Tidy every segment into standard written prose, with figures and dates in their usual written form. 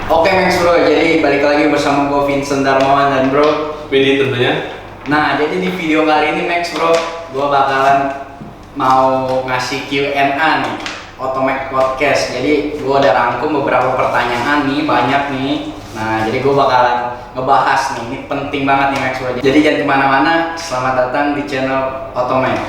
Oke Max bro, jadi balik lagi bersama gue Vincent Darmawan dan bro Widi tentunya. Nah jadi di video kali ini Max bro, gue bakalan mau ngasih Q&A nih Otomek Podcast. Jadi gue udah rangkum beberapa pertanyaan nih, banyak nih. Nah jadi gue bakalan ngebahas nih, ini penting banget nih Max bro. Jadi jangan kemana-mana, selamat datang di channel Otomek.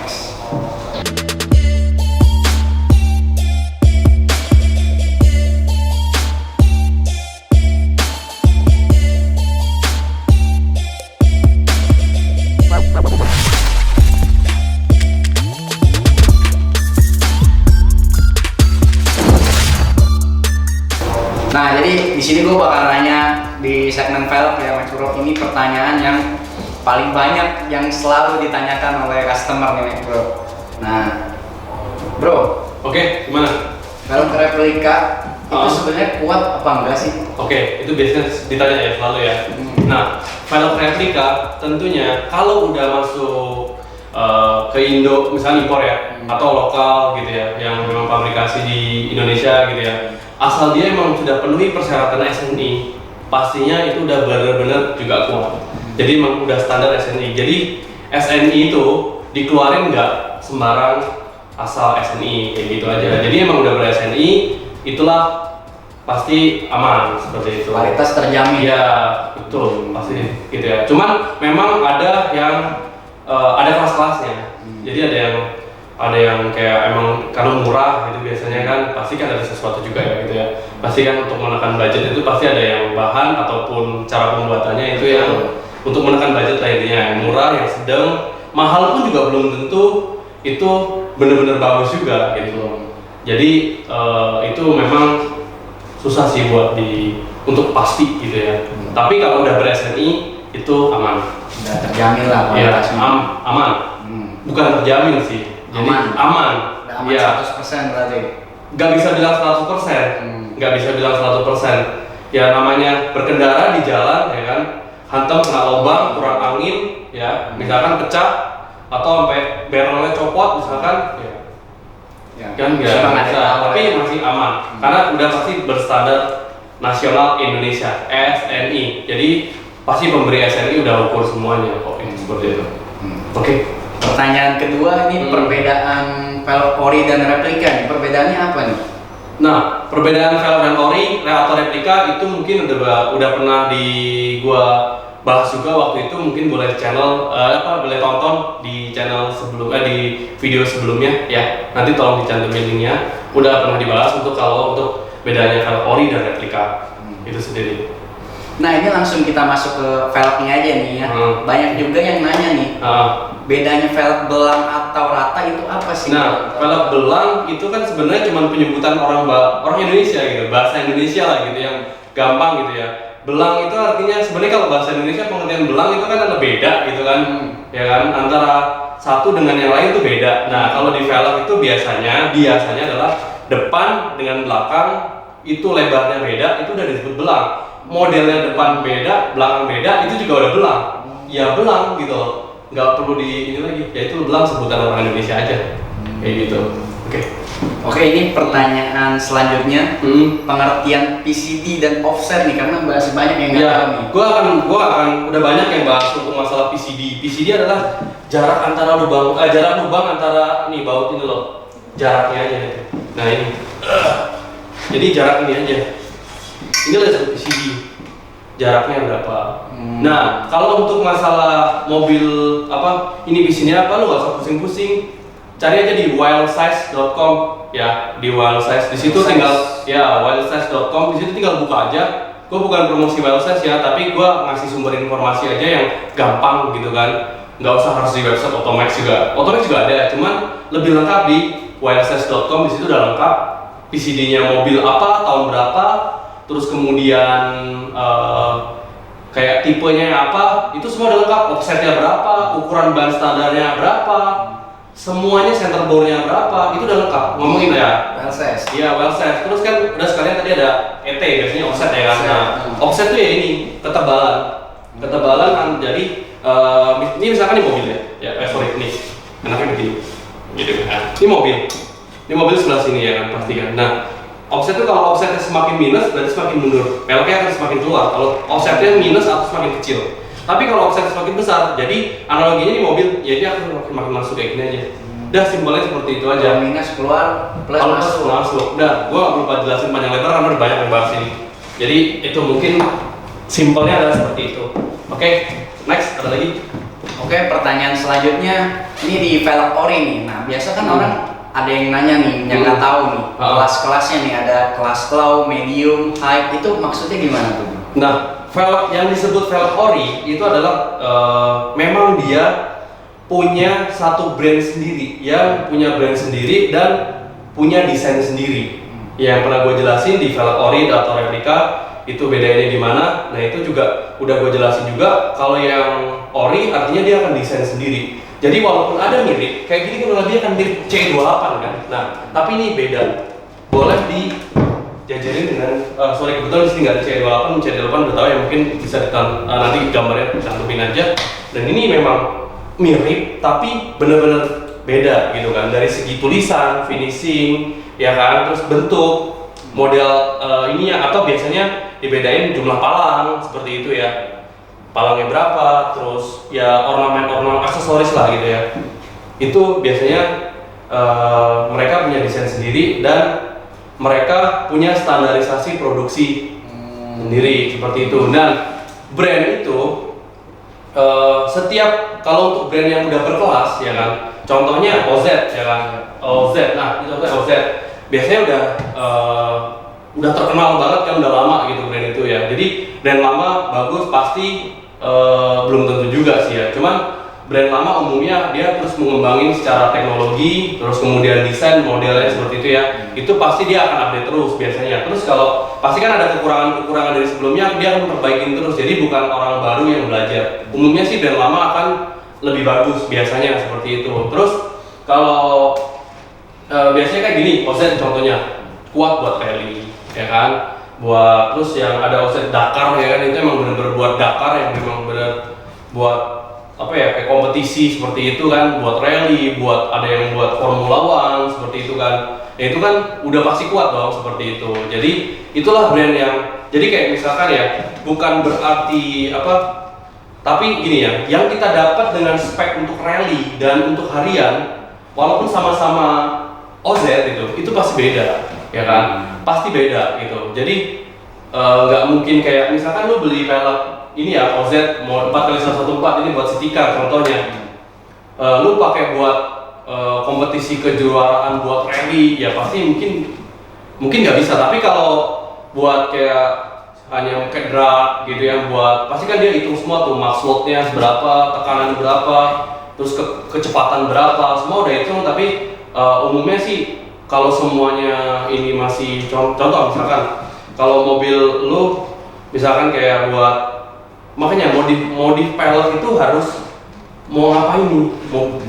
Nah, jadi di sini gue bakal nanya di segmen velg ya Mas Bro. Ini pertanyaan yang paling banyak yang selalu ditanyakan oleh customer nih Mas Bro. Nah, Bro, Oke, gimana? velg replika itu sebenarnya kuat apa enggak sih? Oke, itu biasanya ditanya ya selalu ya. Nah, velg replika tentunya kalau udah masuk ke Indo, misalnya impor ya, atau lokal gitu ya, yang memang fabrikasi di Indonesia gitu ya. Asal dia emang sudah penuhi persyaratan SNI, pastinya itu udah benar-benar juga kuat. Jadi emang udah standar SNI. Jadi SNI itu dikeluarin nggak sembarang asal SNI kayak gitu aja. Jadi emang udah ber-SNI, itulah pasti aman seperti itu. Kualitas terjamin. Iya, betul, pasti gitu ya. Cuman memang ada yang ada kelas-kelasnya. Jadi ada yang kayak emang kalau murah gitu biasanya kan pasti kan ada sesuatu juga ya gitu ya. Pasti kan untuk menekan budget itu pasti ada yang bahan ataupun cara pembuatannya itu yang untuk menekan budget lah intinya. Yang murah, yang sedang, mahal pun juga belum tentu itu benar-benar bagus juga gitu loh. Jadi itu memang susah sih buat untuk pasti gitu ya. Tapi kalau udah ber-SNI itu aman. Udah terjamin lah Iya, kualitasnya. aman. Bukan terjamin sih. Jadi aman. Udah aman Ya. 100% berarti. Nggak bisa bilang 100%. Nggak bisa bilang 100%. Ya namanya berkendara di jalan ya kan, hantam kena lubang, kurang angin ya, misalkan pecah atau sampai barrelnya copot misalkan ya. Kan nggak bisa, tapi masih aman karena udah pasti berstandar nasional Indonesia SNI. Jadi pasti pemberi SNI udah ukur semuanya kok ini seperti itu. Oke. Pertanyaan kedua ini perbedaan velg ori dan replika nih. Perbedaannya apa nih? Nah, perbedaan velg dan ori atau replika itu mungkin udah pernah gua bahas juga waktu itu, mungkin boleh boleh tonton di channel di video sebelumnya ya. Nanti tolong dicantumin linknya. Udah pernah dibahas untuk bedanya velg ori dan replika itu sendiri. Nah ini langsung kita masuk ke velgnya aja nih ya. Banyak juga yang nanya nih, bedanya velg belang atau rata itu apa sih? Nah, velg belang itu kan sebenarnya cuma penyebutan orang Indonesia gitu, bahasa Indonesia lah gitu yang gampang gitu ya. Belang itu artinya sebenarnya kalau bahasa Indonesia pengertian belang itu kan ada beda gitu kan, ya kan, antara satu dengan yang lain itu beda. Nah kalau di velg itu biasanya adalah depan dengan belakang itu lebarnya beda, itu udah disebut belang. Modelnya depan beda, belakang beda, itu juga udah belang. Ya belang gitu loh, nggak perlu ini lagi. Ya itu belang sebutan orang Indonesia aja, kayak gitu. Oke, ini pertanyaan selanjutnya, pengertian PCD dan offset nih, karena masih banyak yang nggak tahu nih. Gua akan udah banyak yang bahas untuk masalah PCD. PCD adalah jarak lubang antara nih baut ini loh, jaraknya aja. Nah ini, jadi jarak ini aja. Ini adalah satu PCD, jaraknya berapa? Nah, kalau untuk masalah mobil ini PCD-nya apa, lu nggak usah pusing-pusing. Cari aja di wildsize.com ya, di wildsize. Di situ tinggal wildsize.com, di situ tinggal buka aja. Gue bukan promosi wildsize ya, tapi gue ngasih sumber informasi aja yang gampang gitu kan. Nggak usah harus di website Otomek juga. Otomek juga ada, cuman lebih lengkap di wildsize.com. Di situ udah lengkap PCD-nya mobil apa, tahun berapa, terus kemudian kayak tipenya apa, itu semua udah lengkap. Offsetnya berapa, ukuran ban standarnya berapa, semuanya center bore-nya berapa, itu udah lengkap. Ngomongin ya. Well-size. Iya, well-size. Terus kan udah sekalian tadi ada ET, biasanya offset ya kan. Nah, offset tuh ya ini ketebalan. Ketebalan jadi ini misalkan ini mobil ya. Sorry, ini enaknya begini. Gitu kan. Ini mobil sebelah sini ya kan pasti kan. Nah, Offset itu kalau offsetnya semakin minus berarti semakin mundur, peleknya akan semakin keluar. Kalau offsetnya minus atau semakin kecil. Tapi kalau offset semakin besar, jadi analoginya di mobil, ya dia akan makin masuk kayak gini aja. Udah simpelnya seperti itu aja. Kalau minus keluar, plus Kalau masuk. plus masuk. Udah, gua nggak lupa jelasin panjang lebar karena udah banyak yang bahas ini. Jadi itu mungkin simpelnya adalah seperti itu. Oke, next ada lagi. Oke, pertanyaan selanjutnya ini di velg ori nih. Nah, biasa kan orang ada yang nanya nih, yang nggak tahu nih kelas-kelasnya nih, ada kelas low, medium, high, itu maksudnya gimana tuh? Nah, velg yang disebut velg ori itu adalah memang dia punya satu brand sendiri, yang punya brand sendiri dan punya desain sendiri. Yang pernah gue jelasin di velg ori atau replika itu bedanya di mana. Nah itu juga udah gue jelasin juga. Kalau yang ori artinya dia akan desain sendiri. Jadi walaupun ada mirip, kayak gini kan lebih akan mirip C28 kan. Nah tapi ini beda. Boleh dijajarin dengan sorry kebetulan di sini nggak ada C28, C28 udah tahu ya, mungkin bisa nanti gambarnya cantumin aja. Dan ini memang mirip tapi bener-bener beda gitu kan, dari segi tulisan, finishing, ya kan, terus bentuk, model ininya, atau biasanya dibedain jumlah palang seperti itu ya, palangnya berapa, terus ya ornamen aksesoris lah gitu ya. Itu biasanya mereka punya desain sendiri dan mereka punya standarisasi produksi sendiri seperti itu. Dan brand itu setiap, kalau untuk brand yang udah berkelas ya kan, contohnya OZ ya kan, OZ, nah itu OZ biasanya udah terkenal banget kan, udah lama gitu brand itu ya. Jadi brand lama bagus pasti belum tentu juga sih ya, cuman brand lama umumnya dia terus mengembangin secara teknologi, terus kemudian desain modelnya seperti itu ya, itu pasti dia akan update terus biasanya. Terus kalau pasti kan ada kekurangan dari sebelumnya, dia akan perbaikin terus, jadi bukan orang baru yang belajar. Umumnya sih brand lama akan lebih bagus biasanya seperti itu. Terus kalau biasanya kayak gini, OZ contohnya kuat buat rally ya kan, buat, terus yang ada OZ Dakar ya kan, itu emang bener-bener buat Dakar, yang memang bener buat apa ya, kayak kompetisi seperti itu kan, buat rally, buat ada yang buat Formula One seperti itu kan. Ya itu kan udah pasti kuat dong seperti itu. Jadi itulah brand yang, jadi kayak misalkan ya, bukan berarti apa, tapi gini ya, yang kita dapat dengan spek untuk rally dan untuk harian, walaupun sama-sama OZ itu pasti beda, ya kan? Pasti beda gitu. Jadi nggak mungkin kayak misalkan lu beli velg ini ya, OZ mau 4x114 ini buat Sitika contohnya, lu pakai buat kompetisi kejuaraan, buat rally ya pasti mungkin nggak bisa. Tapi kalau buat kayak hanya pakai drag gitu ya, buat pasti kan dia hitung semua tuh, max load-nya berapa, tekanan berapa, terus kecepatan berapa, semua udah hitung. Tapi umumnya sih kalau semuanya ini masih contoh misalkan kalau mobil lu misalkan kayak buat, makanya modif pelek itu harus mau ngapain nih,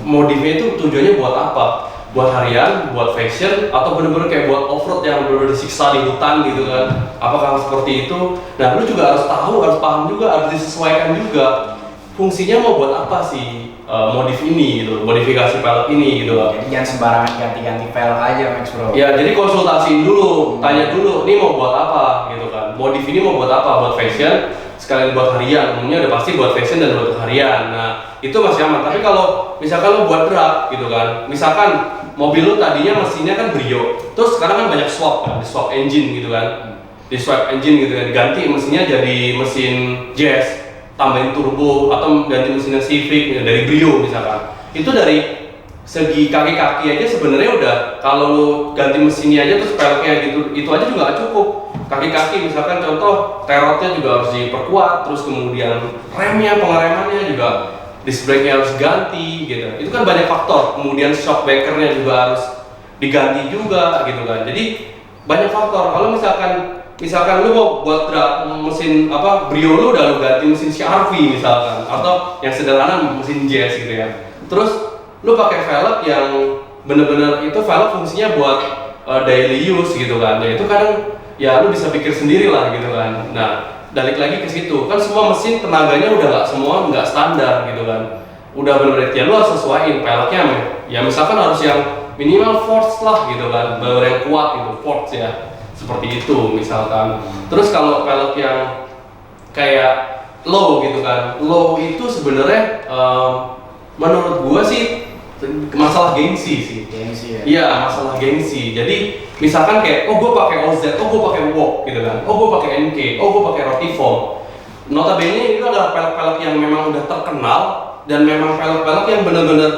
modifnya itu tujuannya buat apa, buat harian, buat fashion, atau bener-bener kayak buat off-road yang bener-bener disiksa di hutan gitu kan, apakah seperti itu. Nah lu juga harus tahu, harus paham juga, harus disesuaikan juga fungsinya mau buat apa sih modif ini gitu, modifikasi pelek ini gitu. Jadi jangan sembarangan ganti-ganti velg aja Max Bro. Ya jadi konsultasiin dulu, tanya dulu, ini mau buat apa gitu kan, modif ini mau buat apa, buat fashion sekalian buat harian, umumnya udah pasti buat fashion dan buat harian. Nah itu masih aman. Tapi kalau misalkan lo buat drag gitu kan, misalkan mobil lo tadinya mesinnya kan Brio, terus sekarang kan banyak swap kan, di swap engine gitu kan, di swap engine gitu kan, ganti mesinnya jadi mesin Jazz, tambahin turbo, atau ganti mesinnya Civic gitu, dari Brio misalkan. Itu dari segi kaki-kaki aja sebenarnya udah, kalau lo ganti mesinnya aja terus peleknya gitu, itu aja juga gak cukup. Kaki-kaki misalkan contoh, terotnya juga harus diperkuat, terus kemudian remnya, pengeremannya juga, disc brake-nya harus ganti gitu. Itu kan banyak faktor. Kemudian shock breaker-nya juga harus diganti juga gitu kan. Jadi banyak faktor. Kalau misalkan lu mau buat mesin apa Brio, lu udah lu ganti mesin CR-V misalkan, atau yang sederhana mesin Jazz gitu ya. Terus lu pakai velg yang bener-bener itu velg fungsinya buat daily use gitu kan. Ya itu kadang ya lu bisa pikir sendiri lah gitu kan. Nah balik lagi ke situ kan, semua mesin tenaganya udah nggak standar gitu kan, udah bener-bener ya lu harus sesuaiin peleknya ya misalkan harus yang minimal force lah gitu kan, baru yang kuat gitu, force ya. seperti itu misalkan. Terus kalau pelek yang kayak low gitu kan, low itu sebenarnya menurut gua sih masalah gengsi sih. Gengsi ya. Iya, masalah gengsi. Jadi misalkan kayak, oh gue pakai OZ, oh gue pakai Wok gitu kan, oh gue pakai NK, oh gue pakai Rotiform. Notabene itu adalah pelek-pelek yang memang udah terkenal dan memang pelek-pelek yang benar-benar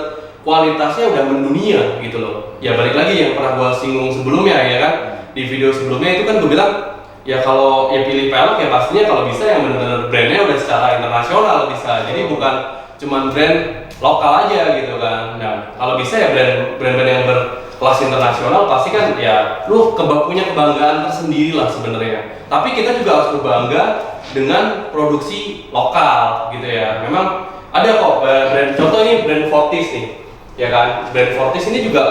kualitasnya udah mendunia gitu loh. Ya balik lagi yang pernah gue singgung sebelumnya ya kan, di video sebelumnya itu kan gue bilang ya kalau ya pilih pelek ya pastinya kalau bisa yang benar-benar brandnya udah secara internasional bisa. Jadi bukan cuman brand lokal aja gitu kan. Nah, kalau bisa ya brand-brand yang berkelas internasional pasti kan ya lu punya kebanggaan tersendiri lah sebenarnya. Tapi kita juga harus berbangga dengan produksi lokal gitu ya. Memang ada kok brand, contoh ini brand Fortis nih. Ya kan? Brand Fortis ini juga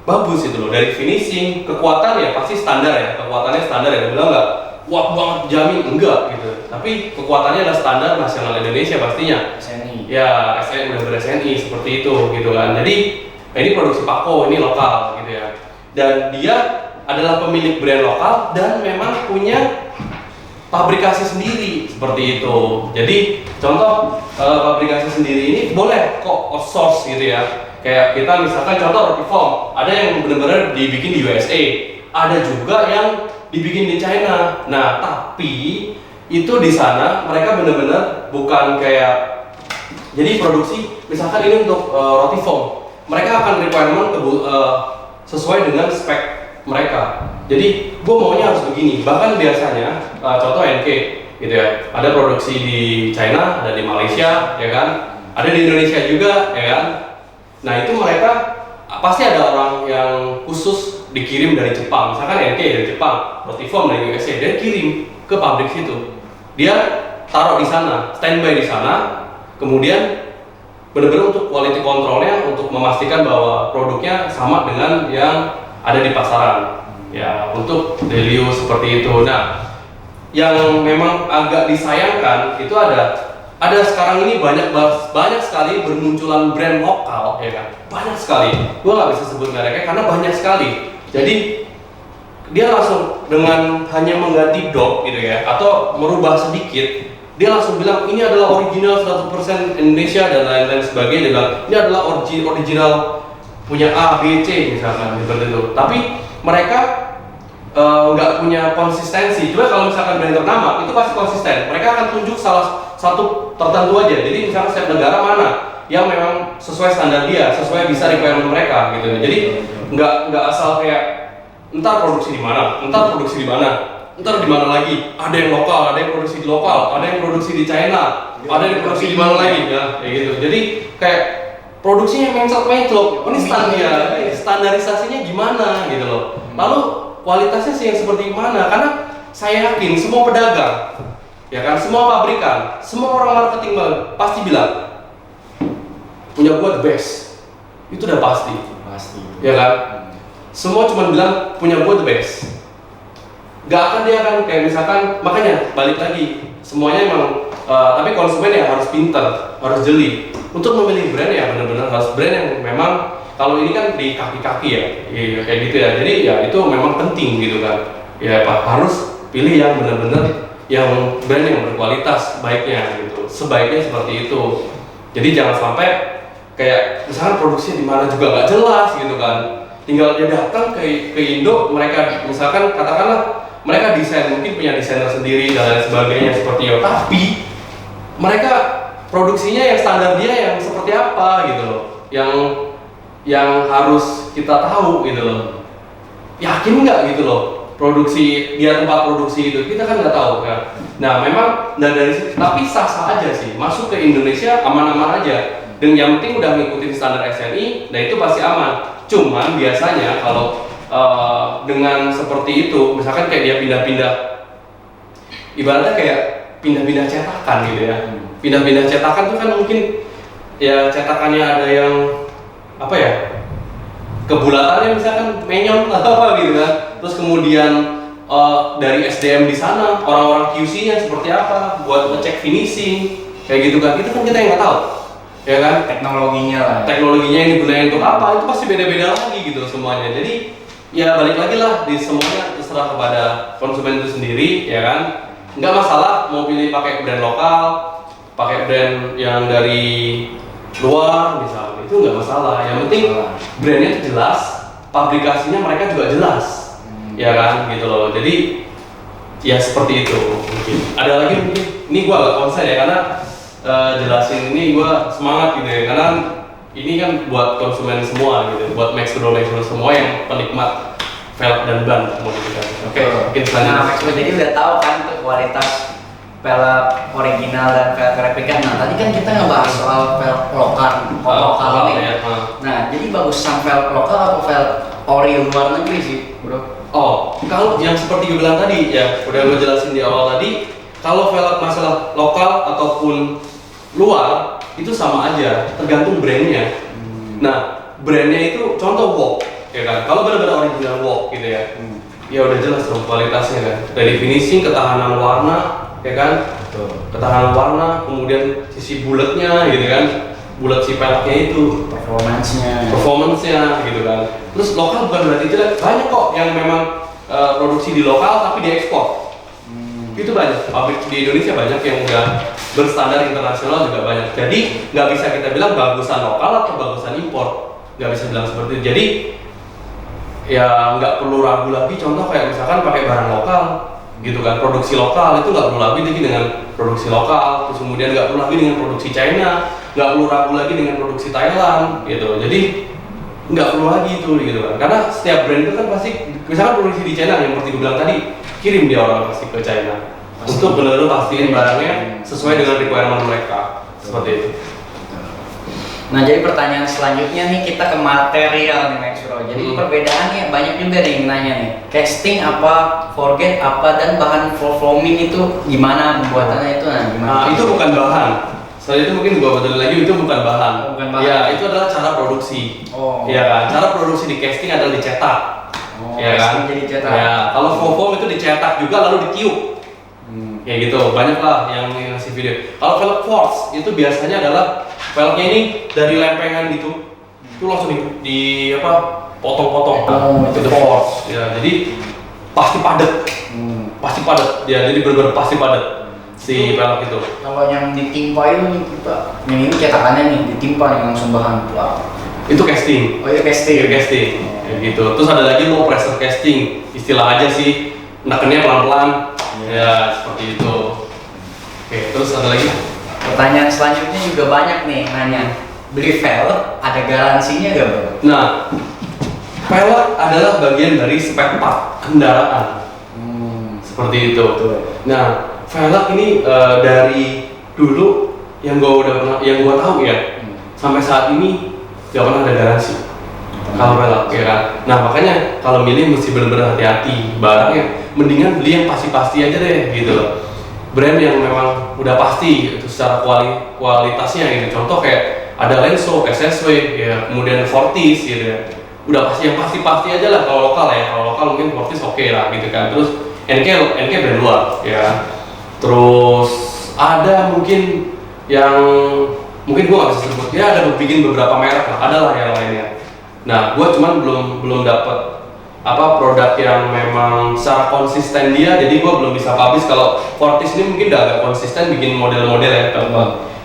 bagus itu loh, dari finishing, kekuatan ya pasti standar ya. Kekuatannya standar ya, bilang nggak kuat banget jamin enggak gitu. Tapi kekuatannya adalah standar nasional Indonesia pastinya. SNI. Ya, SNI udah ber-SNI seperti itu gitu kan. Jadi ini produksi Pako, ini lokal gitu ya. Dan dia adalah pemilik brand lokal dan memang punya pabrikasi sendiri seperti itu. Jadi contoh pabrikasi sendiri ini boleh kok outsource gitu ya. Kayak kita misalkan contoh Rotiform, ada yang benar-benar dibikin di USA, ada juga yang dibikin di China. Nah, tapi itu di sana mereka benar-benar bukan kayak jadi produksi misalkan ini untuk Rotiform, mereka akan requirement sesuai dengan spek mereka. Jadi gue maunya harus begini. Bahkan biasanya contoh NK gitu ya, ada produksi di China, ada di Malaysia ya kan, ada di Indonesia juga ya kan. Nah itu mereka pasti ada orang yang khusus dikirim dari Jepang, misalkan NK dari Jepang, Rotiform dari USA, dia kirim ke pabrik situ. Dia taruh di sana, standby di sana, kemudian benar-benar untuk quality controlnya untuk memastikan bahwa produknya sama dengan yang ada di pasaran. Ya, untuk daily use seperti itu. Nah, yang memang agak disayangkan itu ada sekarang ini banyak sekali bermunculan brand lokal ya kan, banyak sekali. Gua nggak bisa sebut mereknya karena banyak sekali. Jadi dia langsung dengan hanya mengganti dog gitu ya atau merubah sedikit, dia langsung bilang ini adalah original 100% Indonesia dan lain-lain sebagainya. Dia bilang ini adalah original punya A, B, C misalkan seperti itu. Tapi mereka nggak punya konsistensi. Coba kalau misalkan brand ternama itu pasti konsisten. Mereka akan tunjuk salah satu tertentu aja. Jadi misalkan setiap negara mana yang memang sesuai standar dia, sesuai bisa requirement mereka gitu. Jadi nggak asal kayak entar produksi di mana, entar produksi di mana, entar di mana lagi. Ada yang lokal, ada yang produksi di lokal, ada yang produksi di China, ada yang produksi di mana lagi ya, kayak gitu. Jadi kayak produksinya menclok-menclok. Ini standarisasinya gimana gitu loh. Lalu kualitasnya sih yang seperti mana? Karena saya yakin semua pedagang, ya kan, semua pabrikan, semua orang marketing pasti bilang punya gua the best. Itu udah pasti. Pasti. Ya kan? Semua cuma bilang punya gua the best. Gak akan dia akan kayak misalkan, makanya balik lagi semuanya emang tapi konsumen ya harus pintar, harus jeli untuk memilih brand ya benar-benar harus brand yang memang kalau ini kan di kaki-kaki ya, kayak gitu ya. Jadi ya itu memang penting gitu kan. Ya Pak harus pilih yang benar-benar yang brand yang berkualitas baiknya gitu. Sebaiknya seperti itu. Jadi jangan sampai kayak misalkan produksi di mana juga nggak jelas gitu kan. Tinggal dia datang ke Indo, mereka misalkan katakanlah mereka desain mungkin punya desainer sendiri dan lain sebagainya seperti itu. Tapi mereka produksinya yang standar dia yang seperti apa gitu loh. Yang harus kita tahu gitu loh. Yakin nggak gitu loh produksi dia tempat produksi itu kita kan nggak tahu kan. Nah memang dari situ tapi sah-sah aja sih masuk ke Indonesia aman-aman aja. Dan yang penting udah ngikutin standar SNI, nah itu pasti aman. Cuman biasanya kalau dengan seperti itu, misalkan kayak dia pindah-pindah, ibaratnya kayak pindah-pindah cetakan gitu ya. Pindah-pindah cetakan tuh kan mungkin ya cetakannya ada yang apa ya kebulatannya misalkan menyon atau apa gitu kan, terus kemudian dari SDM di sana orang-orang QC-nya seperti apa buat ngecek finishing kayak gitu kan, itu kan kita yang nggak tahu ya kan, Teknologinya lah. teknologinya yang digunakan untuk apa itu pasti beda-beda lagi gitu semuanya. Jadi ya balik lagi lah, di semuanya terserah kepada konsumen itu sendiri, ya kan. Nggak masalah mau pilih pakai brand lokal, pakai brand yang dari luar misalnya, itu nggak masalah. Yang penting brandnya itu jelas, pabrikasinya mereka juga jelas, ya kan, gitu loh. Jadi ya seperti itu mungkin. Ada lagi mungkin, ini gua agak konsen ya karena jelasin ini gua semangat gitu ya, karena ini kan buat konsumen semua gitu, buat Max Pro semua yang penikmat velg dan ban modifikasi. Oke, mungkin selanjutnya. Nah, Max Pro jadi udah tahu kan tuh kualitas velg original dan velg replika. Nah, tadi kan kita ngebahas soal velg lokal ini. Ya, Nah, jadi bagusan velg lokal atau velg ori luar negeri sih, bro? Oh, kalau yang seperti gue bilang tadi ya, udah gue jelasin di awal tadi, kalau velg masalah lokal ataupun luar itu sama aja, tergantung brandnya. Nah, brandnya itu contoh Wok, ya kan? Kalau benar-benar original Wok gitu ya, ya udah jelas dong kualitasnya kan. Dari finishing, ketahanan warna, ya kan? Betul. Ketahanan warna, kemudian sisi bulatnya gitu kan, bulat si peleknya itu, performance-nya gitu kan. Terus lokal bukan berarti jelek, banyak kok yang memang produksi di lokal tapi diekspor. Itu banyak, pabrik di Indonesia banyak yang udah berstandar internasional juga banyak. Jadi nggak bisa kita bilang bagusan lokal atau bagusan impor, nggak bisa bilang seperti itu. Jadi ya nggak perlu ragu lagi. Contoh kayak misalkan pakai barang lokal, gitu kan, produksi lokal itu nggak perlu lagi dengan produksi lokal. Terus kemudian nggak perlu lagi dengan produksi China, nggak perlu ragu lagi dengan produksi Thailand, gitu. Jadi nggak perlu lagi itu, gitu kan. Karena setiap brand itu kan pasti, misalkan produksi di China yang seperti gue bilang tadi, kirim dia orang pasti ke China untuk benar-benar pastiin barangnya sesuai dengan requirement mereka, seperti itu. Nah, jadi pertanyaan selanjutnya nih kita ke material nih Max Bro. Jadi perbedaannya banyak juga nih yang nanya nih. Casting apa, forget apa, dan bahan for foaming itu gimana pembuatannya itu? Nah, gimana? Nah, itu bukan bahan. Setelah itu mungkin gua betul lagi, itu bukan bahan. Bukan bahan. Ya, itu adalah cara produksi. Oh. Ya kan, cara produksi di casting adalah dicetak. Oh, Ya kan? jadi cetak. Ya, kalau foam itu dicetak juga lalu ditiup. Ya gitu, banyak lah yang ngasih video. Kalau velg force itu biasanya adalah velgnya ini dari lempengan gitu, itu langsung di apa, potong-potong. Oh, itu force. Ya, jadi pasti padat, pasti padat. Ya, jadi benar-benar pasti padat si velg itu. Kalau yang ditimpa itu nih kita, yang ini cetakannya nih ditimpa nih langsung bahan tua. Itu casting. Oh iya casting. Itu casting. Ya gitu. Terus ada lagi low pressure casting, istilah aja sih, nekennya pelan-pelan. Ya, seperti itu. Oke, terus ada lagi? Pertanyaan selanjutnya juga banyak nih nanya. Beli velg ada garansinya gak bro? Nah, velg adalah bagian dari spare part kendaraan. Seperti itu. Nah, velg ini dari dulu yang gua tahu ya, sampai saat ini gak pernah ada garansi. Kalau velg, ya kan? Nah, makanya kalau milih mesti benar-benar hati-hati barangnya. Mendingan beli yang pasti-pasti aja deh, gitu loh. Brand yang memang udah pasti itu secara kualitasnya gitu. Contoh kayak ada Lenso, SSW, ya, kemudian Fortis gitu ya. Udah pasti yang pasti-pasti aja lah kalau lokal ya. Kalau lokal mungkin Fortis oke lah gitu kan. Terus NK brand luar ya. Terus ada mungkin yang mungkin gua nggak bisa sebut ya, ada bikin beberapa merek lah, ada lah yang lainnya. Nah, gua cuman belum dapat apa produk yang memang secara konsisten dia, jadi gua belum bisa publish. Kalau Fortis ini mungkin udah agak konsisten bikin model-model ya,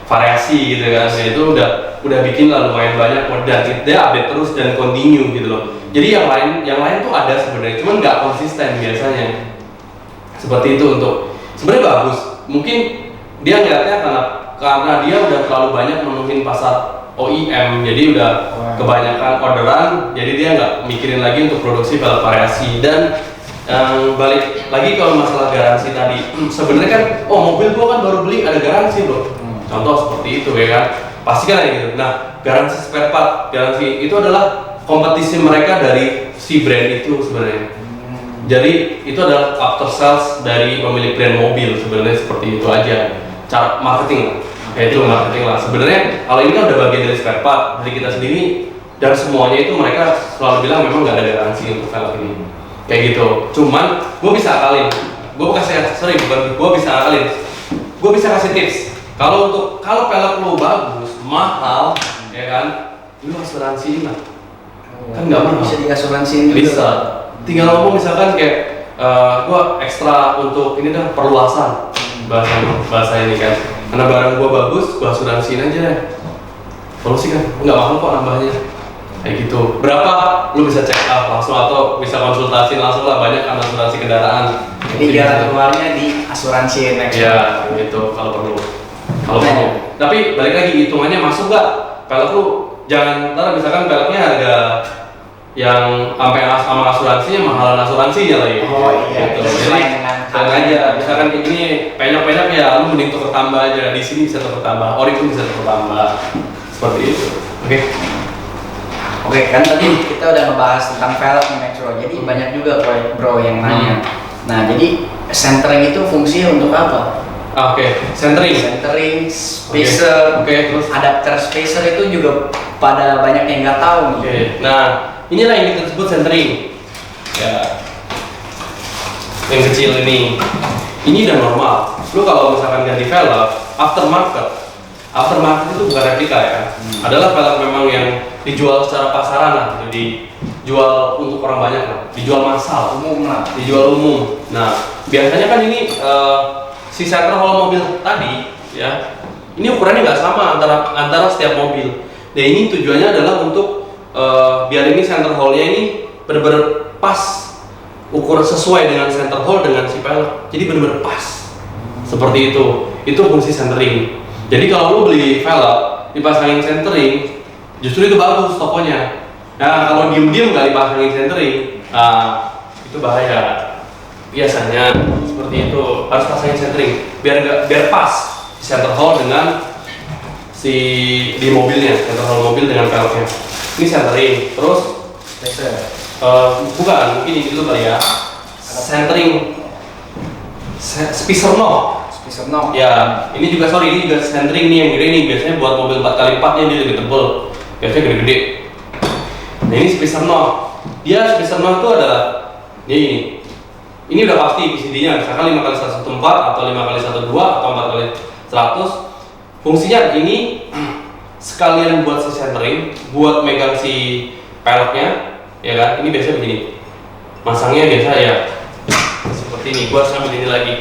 variasi gitu kan. Ya, itu udah bikin lah lumayan banyak, dan dia update terus dan continue gitu loh. Jadi yang lain tuh ada sebenarnya, cuman nggak konsisten biasanya. Seperti itu. Untuk sebenarnya bagus. Mungkin dia ngeliatnya karena dia udah terlalu banyak menuhin pasar OEM, jadi udah kebanyakan orderan, jadi dia nggak mikirin lagi untuk produksi velg variasi. Dan balik lagi kalau masalah garansi tadi, sebenarnya kan, mobil gua kan baru beli ada garansi bro. Contoh seperti itu ya kan, pasti kan gitu. Nah, garansi spare part, garansi itu adalah kompetisi mereka dari si brand itu sebenarnya. Jadi itu adalah after sales dari pemilik brand mobil, sebenarnya seperti itu aja cara marketing. Kayak itu marketing lah. Sebenarnya kalau ini kan udah bagian dari spare part dari kita sendiri, dan semuanya itu mereka selalu bilang memang nggak ada garansi untuk velg ini. Kayak gitu. Cuman gue bisa akalin. Gue bisa kasih tips. Kalau velg lo bagus, mahal, ya kan, lu asuransiin lah. Kan nggak mahal. Bisa diasuransiin juga. Bisa. tinggal ngomong misalkan kayak gua ekstra untuk ini dah perluasan bahasa ini kan, karena barang gua bagus, gua asuransiin aja deh. Solusi kan nggak mahal kok nambahnya, kayak gitu. Berapa lu bisa check up langsung atau bisa konsultasi langsung lah, banyak kan asuransi kendaraan. Jadi jalan keluarnya di asuransi Max. Ya gitu kalau perlu. Tapi balik lagi hitungannya masuk nggak? Pelek lu jangan ntar misalkan peleknya harga yang sampai sama asuransinya mahalan asuransinya lagi. Oh iya. Gitu. Jadi jangan aja. Misalkan kayak gini penyok-penyok ya lu mending tukar tambah aja. Di sini bisa tukar tambah, ori pun bisa tukar tambah. Seperti itu. Oke, kan tadi kita udah ngebahas tentang velg nih Max Bro. Jadi banyak juga bro yang nanya. Nah, jadi centering itu fungsinya untuk apa? Centering, spacer, terus adapter spacer itu juga pada banyak yang nggak tahu nih. Nah, inilah yang kita sebut centering. Ya, yang kecil ini udah normal. Lu kalau misalkan ganti velg, aftermarket itu bukan replika ya. Adalah velg memang yang dijual secara pasaran lah, jadi dijual untuk orang banyak lah, dijual massal, dijual umum. Nah, biasanya kan ini si center hole mobil tadi ya, ini ukurannya nggak sama antara setiap mobil. Nah, ini tujuannya adalah untuk biar ini center hole-nya ini benar-benar pas, ukuran sesuai dengan center hole dengan si pelek, jadi benar-benar pas seperti itu. Itu fungsi centering. Jadi kalau lu beli velg dipasangin centering, justru itu bagus tokonya. Nah, kalau diem-diem nggak dipasangin centering, itu bahaya. Biasanya seperti itu, harus pasangin centering biar pas center hole dengan si di mobilnya, center hole mobil dengan velgnya. Ini centering, terus bukan, mungkin ini dulu kali ya. Centering spacer knob. Ya, ini juga centering nih yang gede nih, biasanya buat mobil 4x4 nya dia lebih tebel, biasanya gede-gede. Nah, ini spacer knob. Spacer knob itu adalah ini udah pasti PCD-nya, misalkan 5x114 atau 5x12 atau 4x100. Fungsinya ini sekalian buat si centering, buat megang si peleknya, ya kan? Ini biasanya begini. Masangnya biasa ya seperti ini. Gua harus ambil ini lagi.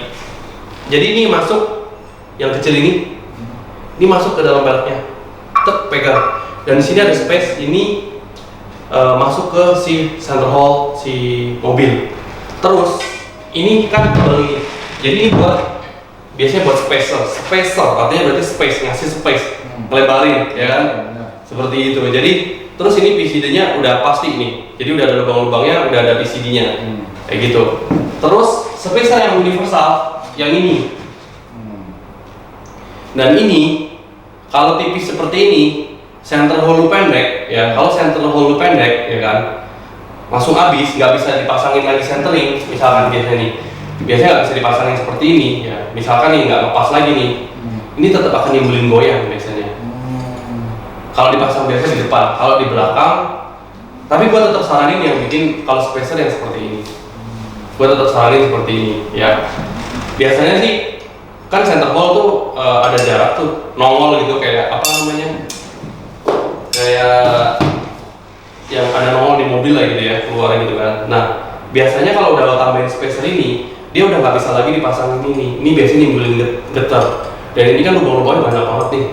Jadi ini masuk yang kecil ini masuk ke dalam peleknya. Pegang. Dan di sini ada space ini masuk ke si center hole si mobil. Terus ini kan kembali. Jadi ini biasanya buat spacer artinya berarti ngasih space, melebarin ya kan, seperti itu. Jadi terus ini PCD-nya udah pasti ini, jadi udah ada lubang-lubangnya, udah ada PCD-nya kayak gitu. Terus spacer yang universal yang ini, dan ini kalau tipis seperti ini, center hole pendek ya, kalau center hole pendek ya kan langsung habis, nggak bisa dipasangin lagi centering. Misalkan biasanya nggak bisa dipasangin seperti ini ya, misalkan nih nggak lepas lagi nih, ini tetap akan nimbulin goyang biasanya. Kalau dipasang biasa di depan, kalau di belakang, tapi gua tetap saranin yang bikin kalau spacer yang seperti ini, gua tetap saranin seperti ini ya. Biasanya sih kan center hole tuh ada jarak tuh nongol gitu, kayak apa namanya, kayak yang ada nongol di mobil lah gitu ya, keluar gitu kan. Nah, biasanya kalau udah lo tambahin spacer ini, dia udah nggak bisa lagi dipasang ini. Ini biasanya nimbulin getar. Dan ini kan lubang-lubangnya banyak banget nih.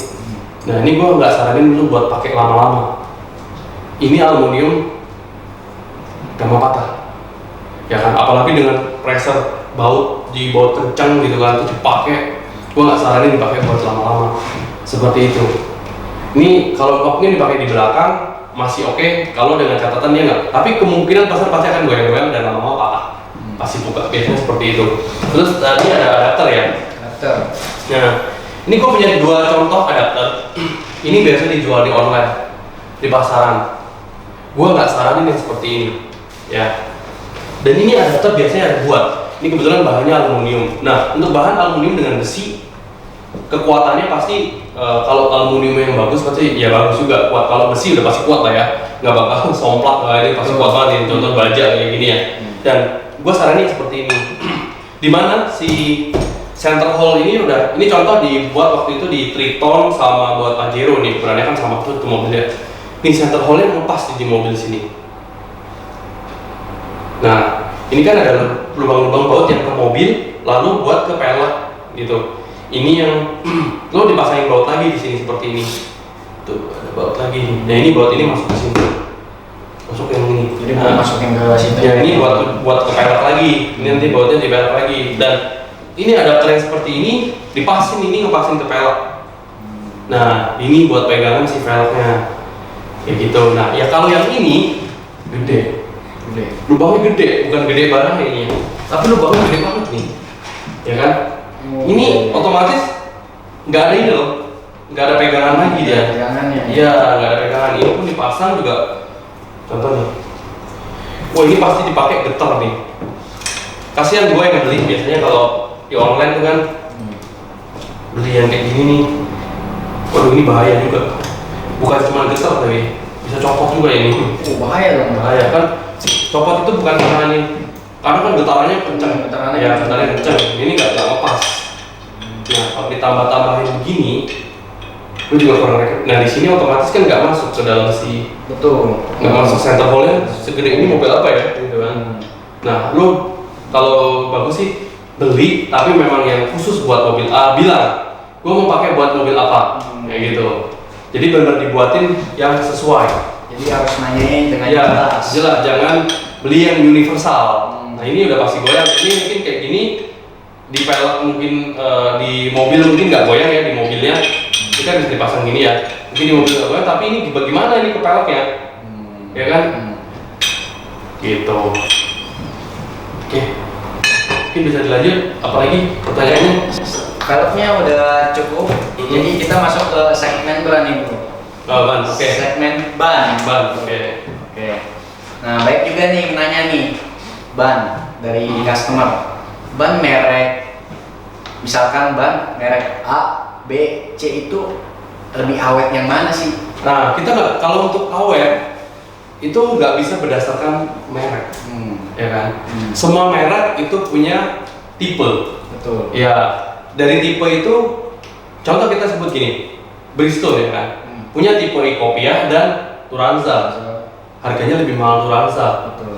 Nah, ini gua nggak saranin lu buat pakai lama-lama. Ini aluminium gampang patah, ya kan? Apalagi dengan pressure baut kencang gitu kan, itu dipakai. Gua nggak saranin dipakai buat lama-lama. Seperti itu. Ini kalau kopnya dipakai di belakang masih oke, kalau dengan catatan dia nggak. Tapi kemungkinan pasti akan goyang-goyang dan lama-lama patah. Pasti buka, biasanya seperti itu. Terus tadi ada adapter ya. Nah, ini gue punya dua contoh adapter. Ini biasanya dijual di online, di pasaran. Gue nggak saranin yang seperti ini, ya. Dan ini adapter biasanya ada buat. Ini kebetulan bahannya aluminium. Nah, untuk bahan aluminium dengan besi, kekuatannya pasti kalau aluminium yang bagus pasti ya bagus juga, kuat. Kalau besi udah pasti kuat lah ya, nggak bakal somplak lah, ini pasti kuat banget. Ini contoh baja kayak gini ya. Dan gue saranin seperti ini. Dimana si center hole ini ini contoh dibuat waktu itu di Triton sama buat Pajero nih, ukurannya kan sama tuh mobilnya. Ini center hole-nya lepas di mobil sini. Nah, ini kan ada lubang-lubang baut yang ke mobil, lalu buat ke pelek gitu. Ini yang lo dipasangin baut lagi di sini seperti ini. Tuh, ada baut lagi. Nah, ini baut ini masuk ke sini. Masuk yang ini. Jadi mau masukin ke situ. Ya, ini buat ke pelek lagi. Ini nanti bautnya di pelek lagi. Dan ini adapter yang seperti ini dipasin, ini ngepasin ke pelek. Nah, ini buat pegangan si velgnya. Kayak gitu. Nah, ya kalau yang ini gede. Lubangnya gede, bukan gede barang ini. Tapi lubangnya gede banget nih. Ya kan? Ini otomatis nggak ada ini loh. Nggak ada pegangan lagi dia. Pegangannya. Iya, nggak ada pegangan. Ini pun dipasang juga. Contohnya. Wah, ini pasti dipakai getar nih. Kasihan gue yang beli, biasanya kalau di online tuh kan beli yang kayak gini nih. Waduh, ini bahaya juga. Bukan cuma getar tapi bisa copot juga ini. Bahaya dong. Bahaya kan. Copot itu bukan karena ini. Karena kan getarannya kencang. Ya, getarannya kencang. Ini nggak lepas. Nah, kalau ditambah-tambahin begini, gue juga kurang rekomend. Nah, di sini otomatis kan nggak masuk ke dalam si. Betul. Nggak masuk center hole-nya segede ini mobil apa ya, gitu kan. Nah, lu kalau bagus sih beli, tapi memang yang khusus buat mobil A, bilang gue mau pakai buat mobil apa, kayak gitu. Jadi benar dibuatin yang sesuai. Jadi harus nanyain dengan Ya, jelas. jelas, jangan beli yang universal. Nah, ini udah pasti goyang. Ini mungkin kayak gini di pelek mungkin di mobil mungkin nggak goyang ya, di mobilnya kita bisa dipasang gini ya. Mungkin di mobil nggak goyang, tapi ini bagaimana ini ke peleknya? Ya kan? Gitu. Oke. Mungkin bisa dilanjut. Apalagi pertanyaannya? Velgnya udah cukup. Jadi kita masuk ke segmen ban nih bro. Oh, ban. Oke. Segmen ban. Ban. Oke. Oke. Nah, baik juga nih menanya nih ban dari customer. Ban merek, misalkan ban merek A, B, C itu lebih awet yang mana sih? Nah, kita nggak, kalau untuk awet itu nggak bisa berdasarkan merek, ya kan? Semua merek itu punya tipe. Betul. Ya, dari tipe itu, contoh kita sebut gini, Bridgestone ya kan? Punya tipe Ecopia dan Turanza. Harganya lebih mahal Turanza. Betul.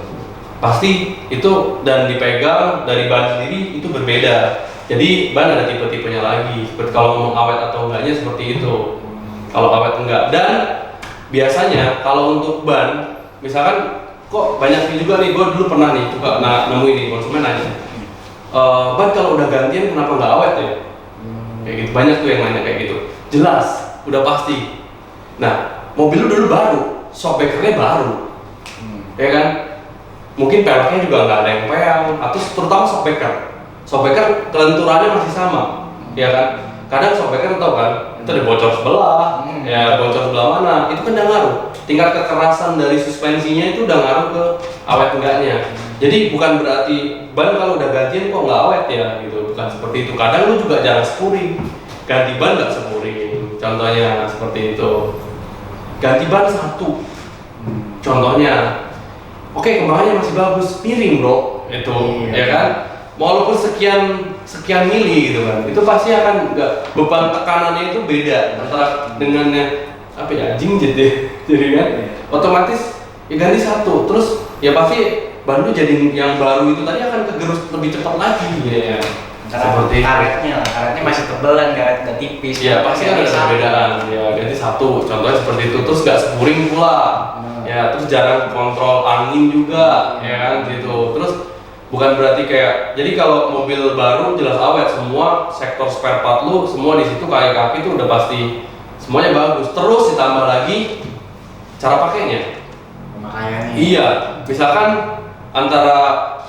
Pasti itu dan dipegang dari ban sendiri itu berbeda. Jadi ban ada tipe-tipenya lagi. Seperti kalau ngomong awet atau enggaknya seperti itu. Kalau awet enggak, dan biasanya kalau untuk ban, misalkan kok banyak juga nih, gue dulu pernah nih juga nemuin nih konsumen nanya, ban kalau udah gantian kenapa nggak awet ya? Kayak gitu, banyak tuh yang nanya kayak gitu. Jelas, udah pasti. Nah, mobil lu dulu baru, shockbreakernya baru, ya kan? Mungkin peleknya juga nggak ada yang peang, atau terutama shockbreaker. Shockbreaker kelenturannya masih sama, ya kan? Kadang shockbreaker tau kan, itu ada bocor sebelah, ya bocor sebelah mana, itu kan udah ngaruh. Tingkat kekerasan dari suspensinya itu udah ngaruh ke awet enggaknya. Jadi bukan berarti ban kalau udah gantian kok nggak awet ya, gitu. Bukan seperti itu. Kadang lu juga jarang spuring, ganti ban nggak spuring. Contohnya seperti itu. Ganti ban satu, contohnya. Oke, kembarannya masih bagus, miring bro, itu, ya kan? Walaupun sekian mili gitu kan, itu pasti akan nggak, beban tekanannya itu beda antara dengannya apa ya, jinjet deh, jadi kan otomatis ya ganti satu, terus ya pasti ban lu jadi yang baru itu tadi akan kegerus lebih cepat lagi ya. Seperti karetnya masih tebal dan karet nggak tipis. Ya pasti kan ada perbedaan, ya ganti satu, contohnya seperti itu, terus nggak spuring pula, ya terus jarang kontrol angin juga, ya kan gitu, terus bukan berarti kayak, jadi kalau mobil baru jelas awet, semua sektor spare part lu semua di situ kaki itu udah pasti semuanya bagus. Terus ditambah lagi cara pakainya. Pemakaiannya. Iya, misalkan antara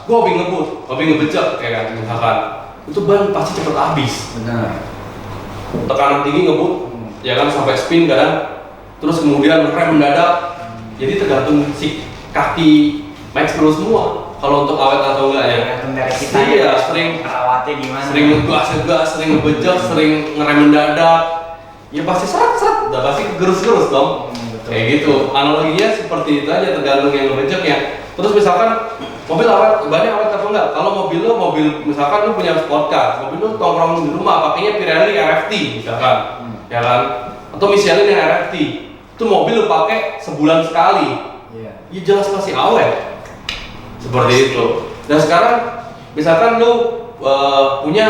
gua hobi ngebut, hobi ngebejek kayak kan, misalkan itu ban pasti cepet habis. Benar. Tekanan tinggi ngebut, ya kan sampai spin kadang, terus kemudian rem mendadak. Jadi tergantung si kaki max dulu semua. Kalau untuk awet atau enggak ya? Tergantung dari kita. Iya, sering merawatnya gimana? Sering ngegas, sering ngebejek, sering ngerem mendadak. Ya pasti seret, udah pasti kegerus-gerus dong. Kayak gitu. Analoginya seperti itu aja, tergantung yang ngebejek ya. Terus misalkan mobil awet, bannya awet apa enggak? Kalau mobil lo, misalkan lo punya sport car, mobil lo tongkrong di rumah, pakainya Pirelli RFT misalkan, ya kan? Atau Michelin yang RFT, itu mobil lo pakai sebulan sekali. Ya jelas masih awet. Seperti itu. Dan sekarang misalkan lu punya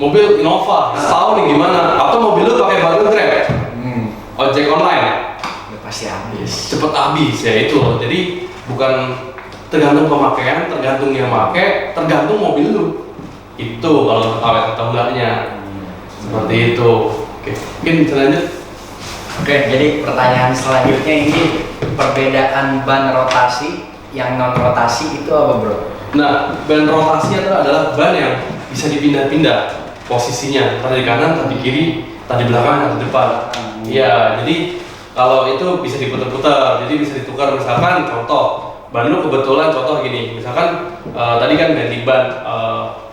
mobil Innova, tahu nih gimana? Atau mobil lu pakai bahan Grab, ojek online, Udah pasti habis. cepet habis ya itu loh. Jadi bukan tergantung pemakaian, tergantung yang pakai, tergantung mobil lu. Itu kalau awet atau enggaknya. Seperti itu. Oke, mungkin bisa lanjut. Oke, jadi pertanyaan selanjutnya ini perbedaan ban rotasi yang non rotasi itu apa bro? Nah, ban rotasi adalah ban yang bisa dipindah-pindah posisinya, entah di kanan, entah di kiri, entah di belakang, atau di depan. Iya, jadi kalau itu bisa diputar-putar, jadi bisa ditukar. Misalkan contoh, ban lu kebetulan contoh gini, misalkan tadi kan ganti ban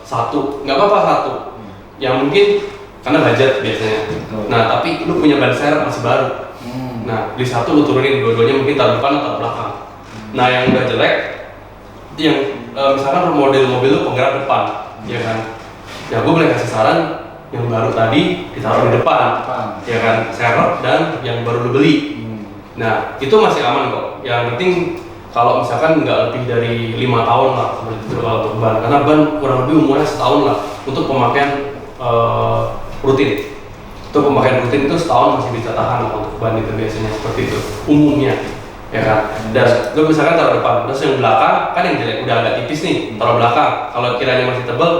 satu, nggak apa-apa satu, yang mungkin karena budget biasanya. Nah, tapi lu punya ban serep masih baru. Nah, di satu lu turunin dua-duanya mungkin taruh depan atau belakang. Nah, yang udah jelek, yang misalkan model mobil lu penggerak depan, ya kan? Ya gue boleh kasih saran yang baru tadi ditaruh di depan, ya kan? Serep dan yang baru lu beli. Nah, itu masih aman kok. Yang penting kalau misalkan nggak lebih dari 5 tahun lah seperti itu kalau untuk ban, karena ban kurang lebih umurnya setahun lah untuk pemakaian rutin. Untuk pemakaian rutin itu setahun masih bisa tahan untuk ban itu biasanya seperti itu umumnya, ya kan. Dan lu misalkan taruh depan, terus yang belakang kan yang jelek udah agak tipis nih, taruh belakang. Kalau kiranya masih tebal,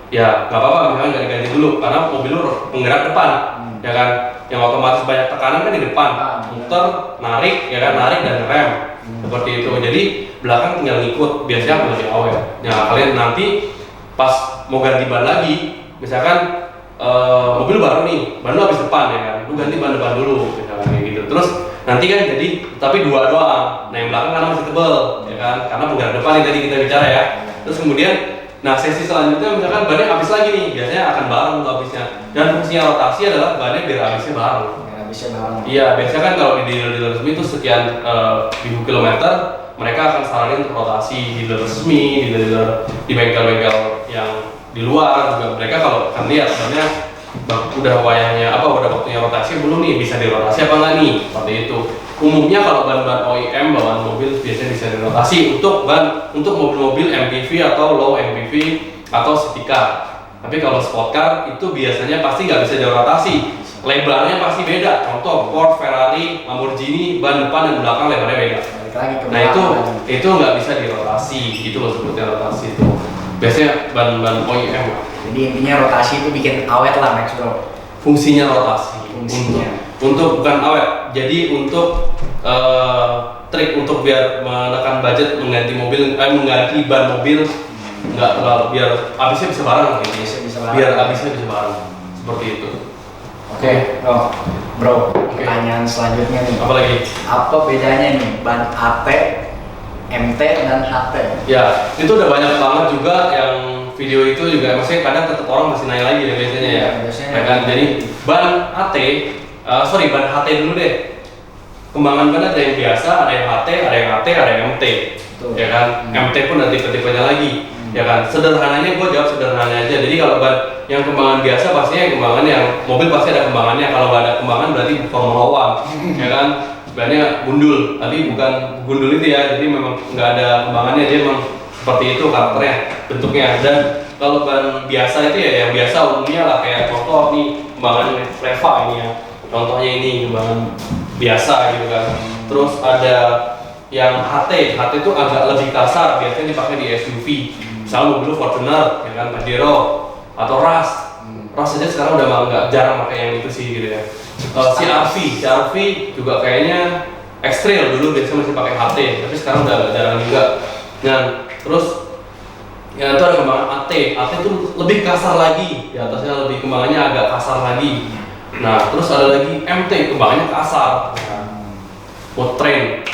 ya nggak apa-apa, misalkan nggak diganti dulu karena mobil lu penggerak depan, ya kan. Yang otomatis banyak tekanan kan di depan, muter, narik, ya kan, narik dan rem seperti itu. Jadi belakang tinggal ngikut, biasanya akan lebih awet. Ya kalian nanti pas mau ganti ban lagi, misalkan mobil baru nih, ban lu habis depan ya kan, lu ganti ban depan dulu, misalkan kayak gitu. Terus nanti kan jadi tapi dua doang, nah yang belakang karena masih tebel, ya kan, karena penggerak depan yang tadi kita bicara ya. Terus kemudian, nah sesi selanjutnya misalkan bannya habis lagi nih, biasanya akan bareng tuh habisnya. Dan fungsinya rotasi adalah bannya biar habisnya bareng. Iya, biasanya kan kalau di dealer resmi itu sekian ribu kilometer, mereka akan saranin untuk rotasi di dealer resmi, di bengkel-bengkel yang di luar juga. Mereka kalau kan lihat sebenarnya udah wayangnya apa, udah waktunya rotasi belum nih, bisa dirotasi apa nggak nih, seperti itu. Umumnya kalau ban-ban OEM bawaan mobil biasanya bisa dirotasi untuk mobil-mobil MPV atau low MPV atau city car. Tapi kalau sport car itu biasanya pasti nggak bisa dirotasi. Lebarnya pasti beda. Contoh Ford, Ferrari, Lamborghini, ban depan dan belakang lebarnya beda. Nah itu nggak bisa dirotasi, gitu loh sebutnya rotasi itu. Biasanya ban-ban OEM. Jadi intinya rotasi itu bikin awet lah Max bro. Fungsinya rotasi. Untuk bukan awet. Jadi untuk trik untuk biar menekan budget mengganti ban mobil nggak terlalu, biar habisnya bisa bareng gitu. Biar habisnya bisa bareng. Seperti itu. Oke, bro, pertanyaan selanjutnya nih. Apa lagi? Apa bedanya nih ban AT, MT dan HT? Ya, itu udah banyak banget juga yang video itu juga, maksudnya kadang tetap orang masih nanya lagi ya biasanya ya. Biasanya. Kan? Jadi ban AT, ban HT dulu deh. Kembangan ban ada yang biasa, ada yang HT, ada yang AT, ada yang MT. Betul. Ya kan? MT pun ada tipe-tipenya lagi. Ya kan? Sederhananya gue jawab sederhananya aja. Jadi kalau ban yang kembangan biasa pastinya kembangan yang mobil pasti ada kembangannya. Kalau nggak ada kembangan berarti Formula One. Ya kan? Bannya gundul, tapi bukan gundul itu ya. Jadi memang nggak ada kembangannya, dia memang seperti itu karakternya, bentuknya. Dan kalau ban biasa itu ya yang biasa umumnya lah, kayak contoh nih kembangan Fleva ini ya. Contohnya ini kembangan biasa gitu kan. Terus ada yang HT itu agak lebih kasar, biasanya dipakai di SUV. Misalnya mobil Fortuner, ya kan, Pajero atau Rush. Rush aja sekarang udah nggak jarang pakai yang itu sih gitu ya. CRV juga kayaknya X-Trail dulu biasanya masih pakai HT, tapi sekarang udah jarang juga. Nah, terus ya itu ada kembangan AT itu lebih kasar lagi, di atasnya lebih kembangannya agak kasar lagi. Nah, terus ada lagi MT, kembangannya kasar. Mode train.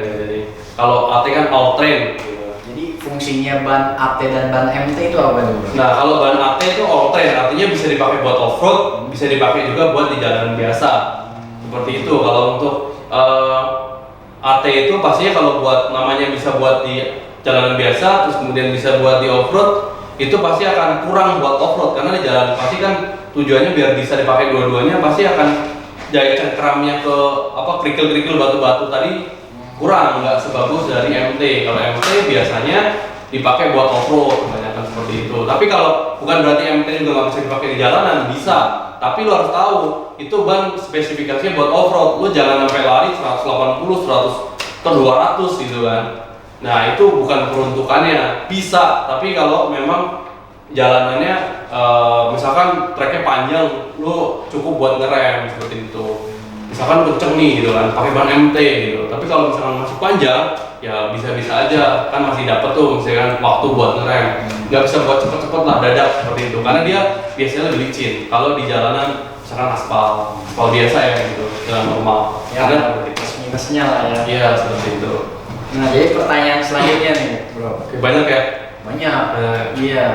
Jadi kalau AT kan all train. Jadi fungsinya ban AT dan ban MT itu apa dulu? Nah, kalau ban AT itu all train, artinya bisa dipakai buat off-road, bisa dipakai juga buat di jalan biasa. Seperti itu. Kalau untuk AT itu pastinya kalau buat namanya bisa buat di jalanan biasa, terus kemudian bisa buat di off-road, itu pasti akan kurang buat off-road karena di jalan pasti kan tujuannya biar bisa dipakai dua-duanya, pasti akan jahit cengkeramnya ke kerikil-kerikil batu-batu tadi kurang, nggak sebagus dari MT. Kalau MT biasanya dipakai buat off-road, kebanyakan seperti itu. Tapi kalau bukan berarti MT juga nggak bisa dipakai di jalanan, bisa. Tapi lo harus tahu, itu ban spesifikasinya buat off-road. Lo jangan sampai lari 180, 100, atau 200 gitu kan. Nah itu bukan peruntukannya, bisa. Tapi kalau memang jalanannya misalkan treknya panjang, lo cukup buat ngerem seperti itu. Misalkan kenceng nih gitu kan, pakai ban MT gitu. Tapi kalau misalkan masih panjang, ya bisa-bisa aja kan masih dapat tuh misalkan waktu buat ngerem. Nggak bisa buat cepet-cepet lah dadak seperti itu, karena dia biasanya lebih licin. Kalau di jalanan misalkan aspal biasa ya gitu, jalan normal. Ya, ada plus minusnya lah ya. Iya seperti itu. Nah, jadi pertanyaan selanjutnya nih, bro. Oke, banyak ya. Banyak. Iya.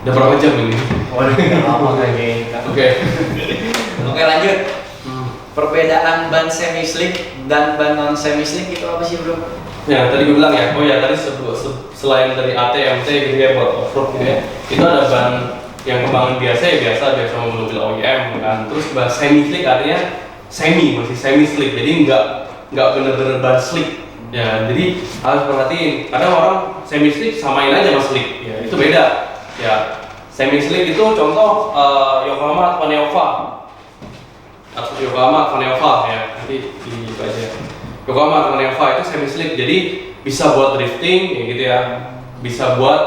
Udah berapa jam ini? Waduh, udah lama kayaknya. Oke. Oke, lanjut. Perbedaan ban semi slick dan ban non semi slick itu apa sih, bro? Ya tadi gue bilang ya, tadi selain dari AT, MT gitu ya buat off-road gitu ya, itu ada ban yang kembangan biasa biasa mobil OEM kan. Terus ban semi slick artinya masih semi slick, jadi nggak bener-bener ban slick. Ya jadi harus perhatiin. Kadang orang semi slick samain aja sama slick, ya itu beda. Ya semi slick itu contoh Yokohama Vaneova atau Yokohama Vaneova ya, nanti dibaca. Yokohama Vaneova itu semi slick, jadi bisa buat drifting ya gitu ya, bisa buat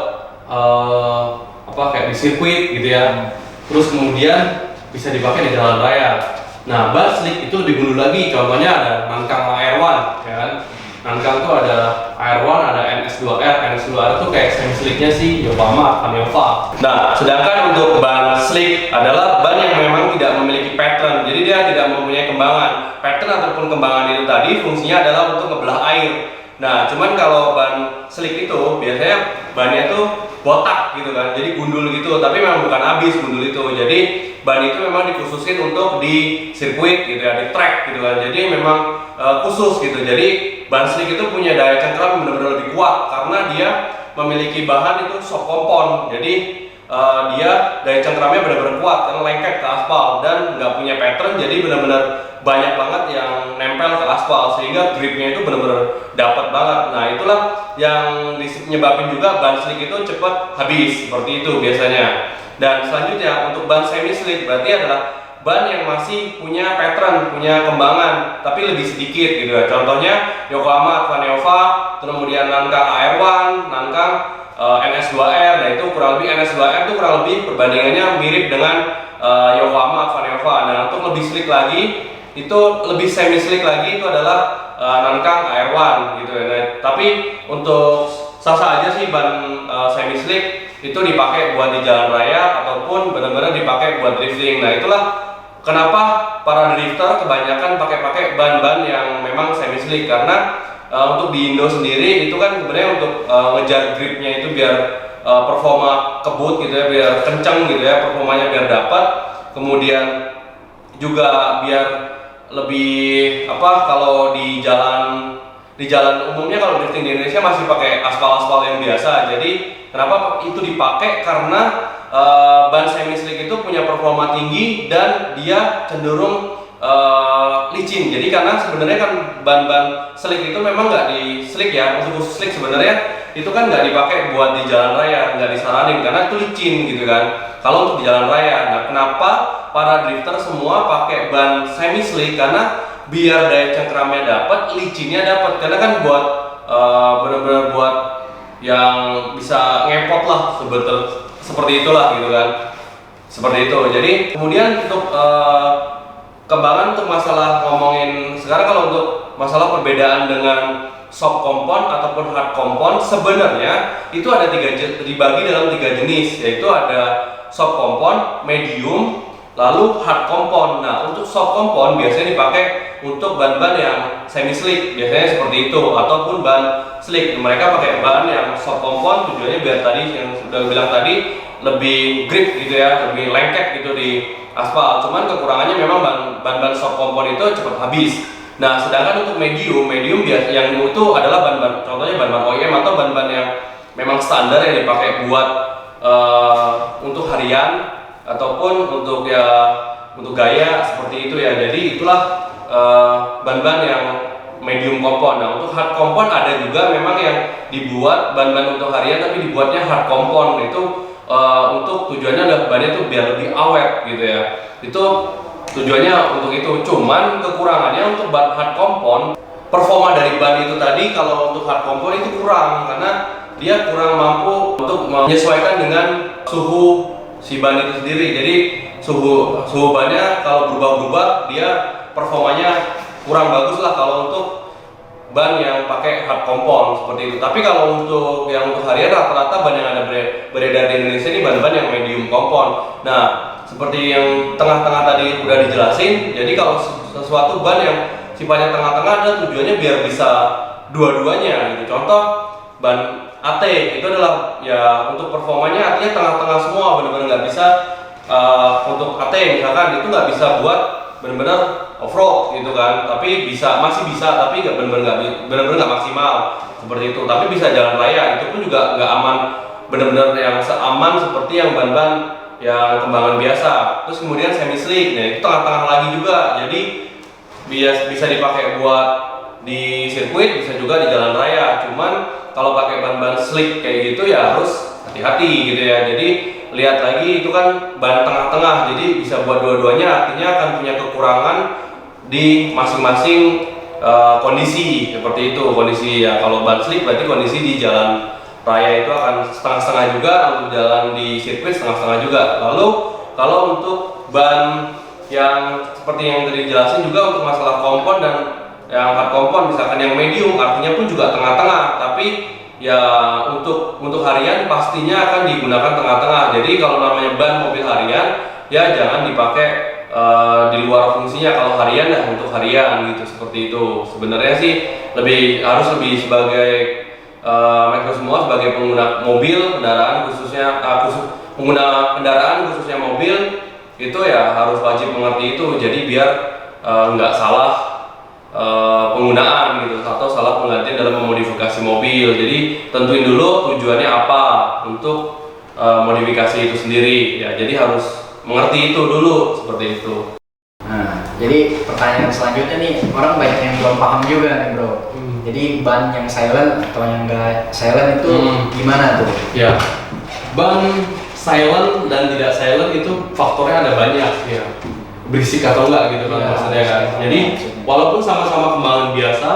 kayak di sirkuit gitu ya. Terus kemudian bisa dipakai di jalan raya. Nah, ban slick itu lebih gundul lagi. Contohnya ada Nankang AR1 ya kan. Nankang tuh ada AR1, ada NS2R. NS2R itu kayak semi slicknya si Yokohama Vaneova. Nah, sedangkan untuk ban slick adalah ban yang memang tidak memiliki pattern. Jadi dia tidak mempunyai kembangan. Pattern ataupun kembangan itu tadi fungsinya adalah untuk ngebelah air. Nah, cuman kalau ban slick itu biasanya bannya tuh botak gitu kan, jadi gundul gitu. Tapi memang bukan habis gundul itu. Jadi ban itu memang dikhususin untuk di sirkuit gitu ya, di track gitu kan. Jadi memang khusus gitu. Jadi ban slick itu punya daya cengkram yang benar-benar lebih kuat karena dia memiliki bahan itu soft compound. Jadi dia daya cengkramnya benar-benar kuat karena lengket ke aspal dan nggak punya pattern, jadi benar-benar banyak banget yang nempel ke aspal sehingga gripnya itu benar-benar dapat banget. Nah itulah yang menyebabkan juga ban slick itu cepat habis seperti itu biasanya. Dan selanjutnya untuk ban semi slick berarti adalah ban yang masih punya pattern, punya kembangan tapi lebih sedikit gitu ya. Contohnya Yokohama Vaneova, kemudian Nankang AR1, Nankang NS2R. Nah itu kurang lebih NS2R itu kurang lebih perbandingannya mirip dengan Yokohama Vaneova. Nah untuk lebih slick lagi, itu lebih semi slick lagi itu adalah Nankang AR1 gitu ya. Nah, tapi untuk sah-sah aja sih ban semi slick itu dipakai buat di jalan raya ataupun benar-benar dipakai buat drifting. Nah itulah kenapa para drifter kebanyakan pakai ban-ban yang memang semi slick, karena untuk di Indo sendiri itu kan sebenarnya untuk ngejar gripnya itu biar performa kebut gitu ya, biar kenceng gitu ya, performanya biar dapat. Kemudian juga biar lebih kalau di jalan umumnya kalau drifting di Indonesia masih pakai aspal yang biasa. Jadi kenapa itu dipakai? Karena ban semi slick itu punya performa tinggi dan dia cenderung licin. Jadi karena sebenarnya kan ban-ban slick itu memang nggak di slick ya, untuk khusus slick sebenarnya itu kan nggak dipakai buat di jalan raya, nggak disaranin karena itu licin gitu kan. Kalau untuk di jalan raya, nah kenapa para drifter semua pakai ban semi slick? Karena biar daya cengkramnya dapat, licinnya dapat. Karena kan buat benar-benar buat yang bisa ngepot lah seperti itulah gitu kan. Seperti itu. Jadi kemudian untuk kembangan untuk masalah ngomongin sekarang, kalau untuk masalah perbedaan dengan soft compound ataupun hard compound, sebenarnya itu ada dibagi dalam 3 jenis, yaitu ada soft compound, medium, lalu hard compound. Nah untuk soft compound biasanya dipakai untuk ban-ban yang semi slick, biasanya seperti itu, ataupun ban slick. Mereka pakai ban yang soft compound tujuannya biar tadi yang sudah bilang tadi lebih grip gitu ya, lebih lengket gitu di aspal. Cuman kekurangannya memang ban-ban soft compound itu cepat habis. Nah sedangkan untuk medium biasa yang itu adalah ban-ban, contohnya ban-ban OEM atau ban-ban yang memang standar yang dipakai buat untuk harian ataupun untuk gaya seperti itu ya. Jadi itulah ban-ban yang medium compound. Nah, untuk hard compound ada juga memang yang dibuat ban-ban untuk harian tapi dibuatnya hard compound. Itu untuk tujuannya adalah bannya itu biar lebih awet gitu ya. Itu tujuannya untuk itu. Cuman kekurangannya untuk ban hard compound, performa dari ban itu tadi kalau untuk hard compound itu kurang karena dia kurang mampu untuk menyesuaikan dengan suhu si ban itu sendiri. Jadi suhu bannya kalau berubah-ubah dia performanya kurang bagus lah kalau untuk ban yang pakai hard compound seperti itu. Tapi kalau untuk yang untuk harian rata-rata ban yang ada beredar di Indonesia ini ban-ban yang medium compound. Nah, seperti yang tengah-tengah tadi udah dijelasin. Jadi kalau sesuatu ban yang sifatnya tengah-tengah ada tujuannya biar bisa dua-duanya gitu. Contoh ban AT itu adalah ya untuk performanya artinya tengah-tengah semua, benar-benar nggak bisa untuk AT misalkan itu nggak bisa buat benar-benar off-road gitu kan, tapi masih bisa tapi nggak benar-benar nggak maksimal seperti itu, tapi bisa jalan raya. Itu pun juga nggak aman, benar-benar yang seaman seperti yang ban-ban yang kembangan biasa. Terus kemudian semi slick, nah itu tengah-tengah lagi juga, jadi bisa dipakai buat di sirkuit, bisa juga di jalan raya. Cuman kalau pakai ban-ban slick kayak gitu ya harus hati-hati gitu ya. Jadi lihat lagi itu kan ban tengah-tengah, jadi bisa buat dua-duanya, artinya akan punya kekurangan di masing-masing kondisi seperti itu. Kondisi ya kalau ban slick berarti kondisi di jalan raya itu akan setengah-setengah juga, untuk jalan di sirkuit setengah-setengah juga. Lalu kalau untuk ban yang seperti yang tadi dijelasin juga untuk masalah kompon dan yang hard compound misalkan yang medium artinya pun juga tengah-tengah, tapi ya untuk harian pastinya akan digunakan tengah-tengah. Jadi kalau namanya ban mobil harian ya jangan dipakai di luar fungsinya. Kalau harian ya untuk harian gitu, seperti itu. Sebenarnya sih harus lebih sebagai mereka semua sebagai pengguna mobil kendaraan khususnya pengguna kendaraan khususnya mobil itu ya harus wajib mengerti itu. Jadi biar nggak salah penggunaan gitu atau salah penggantian dalam memodifikasi mobil. Jadi tentuin dulu tujuannya apa untuk modifikasi itu sendiri ya. Jadi harus mengerti itu dulu seperti itu. Nah, jadi pertanyaan selanjutnya nih, orang banyak yang belum paham juga nih bro. Jadi ban yang silent atau yang enggak silent itu gimana tuh? Ya, ban silent dan tidak silent itu faktornya ada banyak ya. Berisik atau enggak gitu kan maksudnya kan. Jadi walaupun sama-sama kembangan biasa,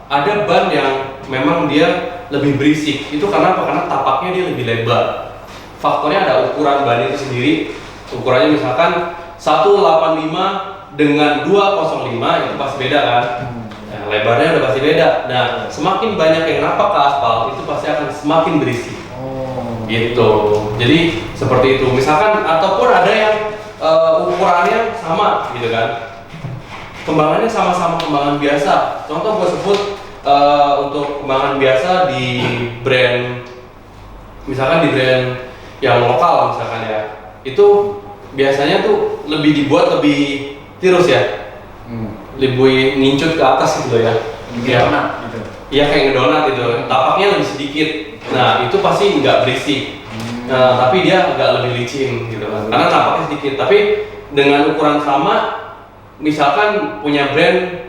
ada ban yang memang dia lebih berisik. Itu karena apa? Karena tapaknya dia lebih lebar. Faktornya ada ukuran ban itu sendiri. Ukurannya misalkan 185 dengan 205 itu pasti beda kan. Nah, lebarnya udah pasti beda. Nah, semakin banyak yang napak ke aspal itu pasti akan semakin berisik. Gitu. Jadi seperti itu. Misalkan ataupun ada yang ukurannya sama gitu kan, kembangannya sama-sama kembangan biasa. Contoh gue sebut untuk kembangan biasa di brand, misalkan di brand yang lokal misalkan ya, itu biasanya tuh lebih dibuat lebih tirus ya, lebih ngincut ke atas gitu ya, Donat gitu. Iya kayak ngedonat gitu, tapaknya lebih sedikit. Nah itu pasti nggak berisik. Nah, tapi dia agak lebih licin gitu kan, karena nampaknya sedikit. Tapi dengan ukuran sama, misalkan punya brand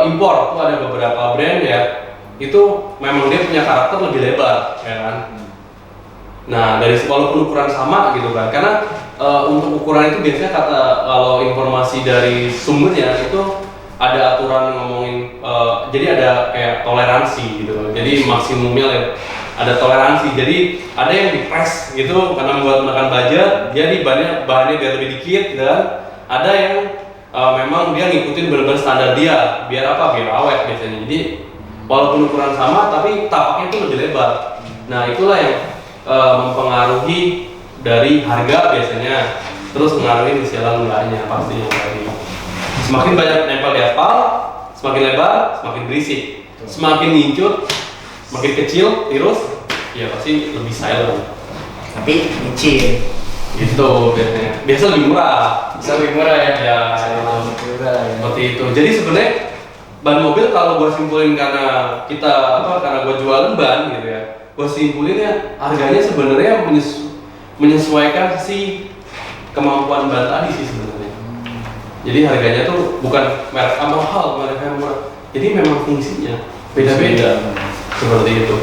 impor, tuh ada beberapa brand ya, itu memang dia punya karakter lebih lebar, ya kan. Nah, walaupun ukuran sama gitu kan, karena untuk ukuran itu biasanya kalau informasi dari sumbernya itu ada aturan ngomongin, jadi ada kayak toleransi gitu kan. Jadi maksimumnya ada toleransi, jadi ada yang di-press gitu karena buat menekan budget, jadi bahannya biar lebih dikit, dan ada yang memang dia ngikutin benar-benar standar dia, biar apa? Biar awet biasanya. Jadi walaupun ukuran sama, tapi tapaknya itu lebih lebar. Nah itulah yang mempengaruhi dari harga biasanya, terus mengaruhi kesialan enggaknya pasti yang tadi. Semakin banyak nempel di aspal, semakin lebar, semakin berisik, semakin ngincut, makin kecil, tirus, ya pasti lebih silent. Tapi licin. Gitu biasanya. Biasa lebih murah. Bisa lebih murah ya? Ya, lebih murah ya. Seperti itu. Jadi sebenarnya ban mobil kalau gua simpulin karena karena gua jualan ban gitu ya, gua simpulin ya harganya sebenarnya menyesuaikan si kemampuan ban tadi sih sebenarnya. Jadi harganya tuh bukan merek mahal, merek yang murah. Jadi memang fungsinya beda-beda seperti itu.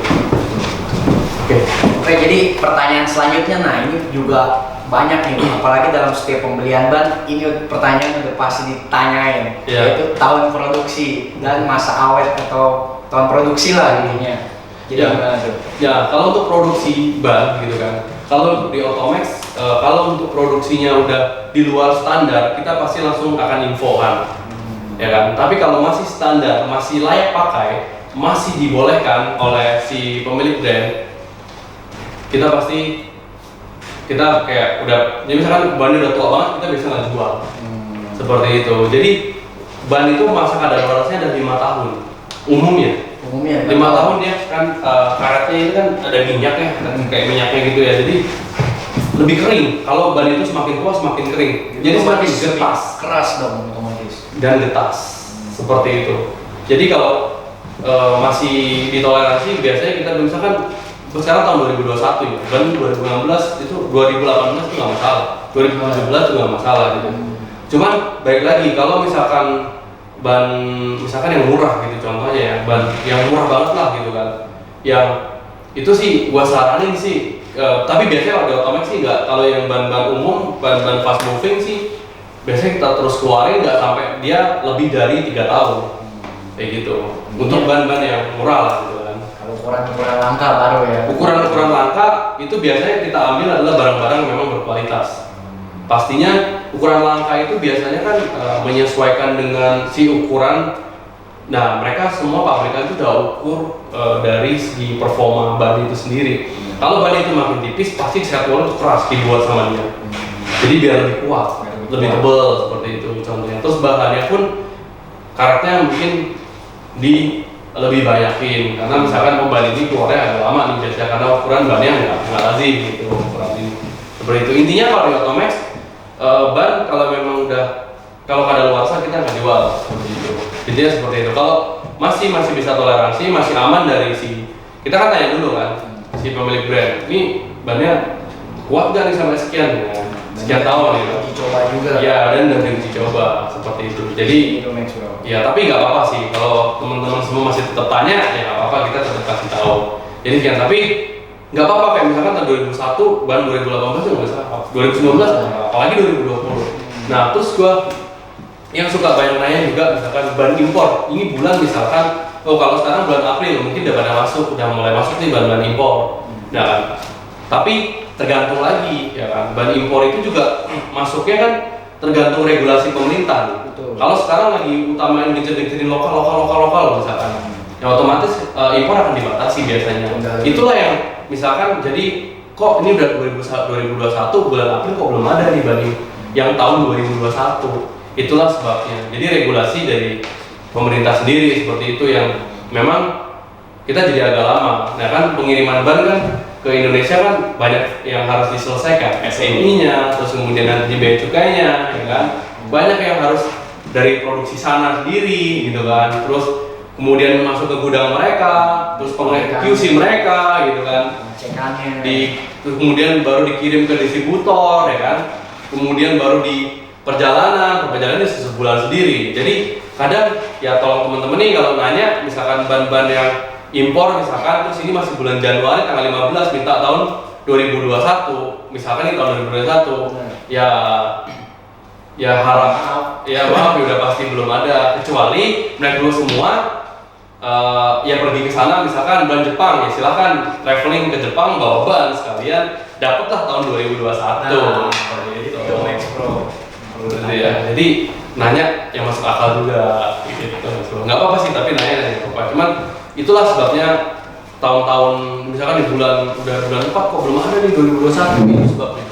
Oke, jadi pertanyaan selanjutnya, nah ini juga banyak nih, apalagi dalam setiap pembelian ban, ini pertanyaan udah pasti ditanyain, yaitu tahun produksi dan masa awet atau tahun produksi lah intinya. Jadi gimana tuh? Ya, kalau untuk produksi ban gitu kan, kalau di Otomax, kalau untuk produksinya udah di luar standar, kita pasti langsung akan infokan, ya kan. Tapi kalau masih standar, masih layak pakai, masih dibolehkan oleh si pemilik brand, kita kayak udah, jadi misalkan bannya udah tua banget, kita bisa nggak jual. Seperti itu. Jadi ban itu masa kadaluarsanya ada 5 tahun umumnya 5 tahun ya kan. Karetnya itu kan ada minyak ya, kayak minyaknya gitu ya, jadi lebih kering. Kalau ban itu semakin tua semakin kering, jadi semakin getas, keras dong otomatis, dan getas seperti itu. Jadi kalau masih ditoleransi, biasanya kita misalkan sekarang tahun 2021 ya, ban 2016 itu 2018 itu nggak masalah, 2017 itu nggak masalah gitu. Cuman baik lagi kalau misalkan ban misalkan yang murah gitu contohnya ya, ban yang murah banget lah gitu kan, yang itu sih gua saranin sih, tapi biasanya kalau di Otomax sih nggak, kalau yang ban-ban umum, ban-ban fast moving sih biasanya kita terus keluarin nggak sampai dia lebih dari 3 tahun kayak gitu. Untuk ban-ban yang murah lah gitu kan. Kalau ukuran langka baru ya. Ukuran langka itu biasanya kita ambil adalah barang-barang yang memang berkualitas. Pastinya ukuran langka itu biasanya kan menyesuaikan dengan si ukuran. Nah, mereka semua pabrikan itu udah ukur dari segi performa ban itu sendiri. Kalau ban itu makin tipis, pasti satuan itu keras dibuat sama dia. Jadi biar lebih kuat, lebih tebal seperti itu contohnya. Terus bahannya pun karetnya mungkin lebih banyakin, karena misalkan ban ini keluarnya agak lama nih biasanya, karena ukuran bannya nggak lazim gitu ukuran ini. Seperti itu. Intinya kalau di Otomax, ban kalau memang udah, kalau kadaluarsa kita nggak jual seperti itu. Intinya seperti itu. Kalau masih bisa toleransi, masih aman dari kita kan tanya dulu kan si pemilik brand, ini bannya kuat gak nih sampai sekian ya? Sekian tahun gitu. Dicoba juga. Ya, dan uji coba seperti itu. Jadi ya, tapi nggak apa-apa sih kalau teman-teman semua masih tetap tanya, ya nggak apa-apa, kita tetap kasih tahu. Jadi kan, tapi nggak apa-apa kayak misalkan tahun 2001, ban 2018 itu nggak bisa apa, 2019 apalagi 2020. Nah, terus gua yang suka banyak nanya juga misalkan ban impor, ini bulan misalkan, oh kalau sekarang bulan April mungkin udah pada masuk, udah mulai masuk nih ban impor. Nah kan, tapi tergantung lagi ya kan, ban impor itu juga masuknya kan tergantung regulasi pemerintah. Kalau sekarang lagi utamain gencer-gencerin lokal misalkan, ya otomatis impor akan dibatasi biasanya. Itulah yang misalkan, jadi kok ini udah 2021 bulan April kok belum ada nih ban yang tahun 2021. Itulah sebabnya. Jadi regulasi dari pemerintah sendiri seperti itu yang memang kita jadi agak lama. Nah kan pengiriman ban kan ke Indonesia kan banyak yang harus diselesaikan, SNI-nya, terus kemudian nanti bea cukainya, ya kan, banyak yang harus dari produksi sana sendiri, gitu kan, terus kemudian masuk ke gudang mereka, terus QC mereka, gitu kan, terus kemudian baru dikirim ke distributor, ya kan, kemudian baru di perjalanan sebulan sendiri. Jadi kadang ya tolong teman-teman nih kalau nanya, misalkan ban-ban yang impor misalkan, terus ini masih bulan Januari tanggal 15 minta tahun 2021, misalkan ini tahun 2021, ya harap ya maaf ya udah pasti belum ada, kecuali mereka dulu semua ya pergi ke sana misalkan ban Jepang, ya silakan traveling ke Jepang bawa ban sekalian, dapatlah tahun 2021. Itu Max Pro. Ya, jadi nanya yang masuk akal juga gitu. Nggak apa-apa sih, tapi nanya apa. Cuman itulah sebabnya tahun-tahun misalkan di bulan 4 kok belum ada nih 2021, itu sebabnya.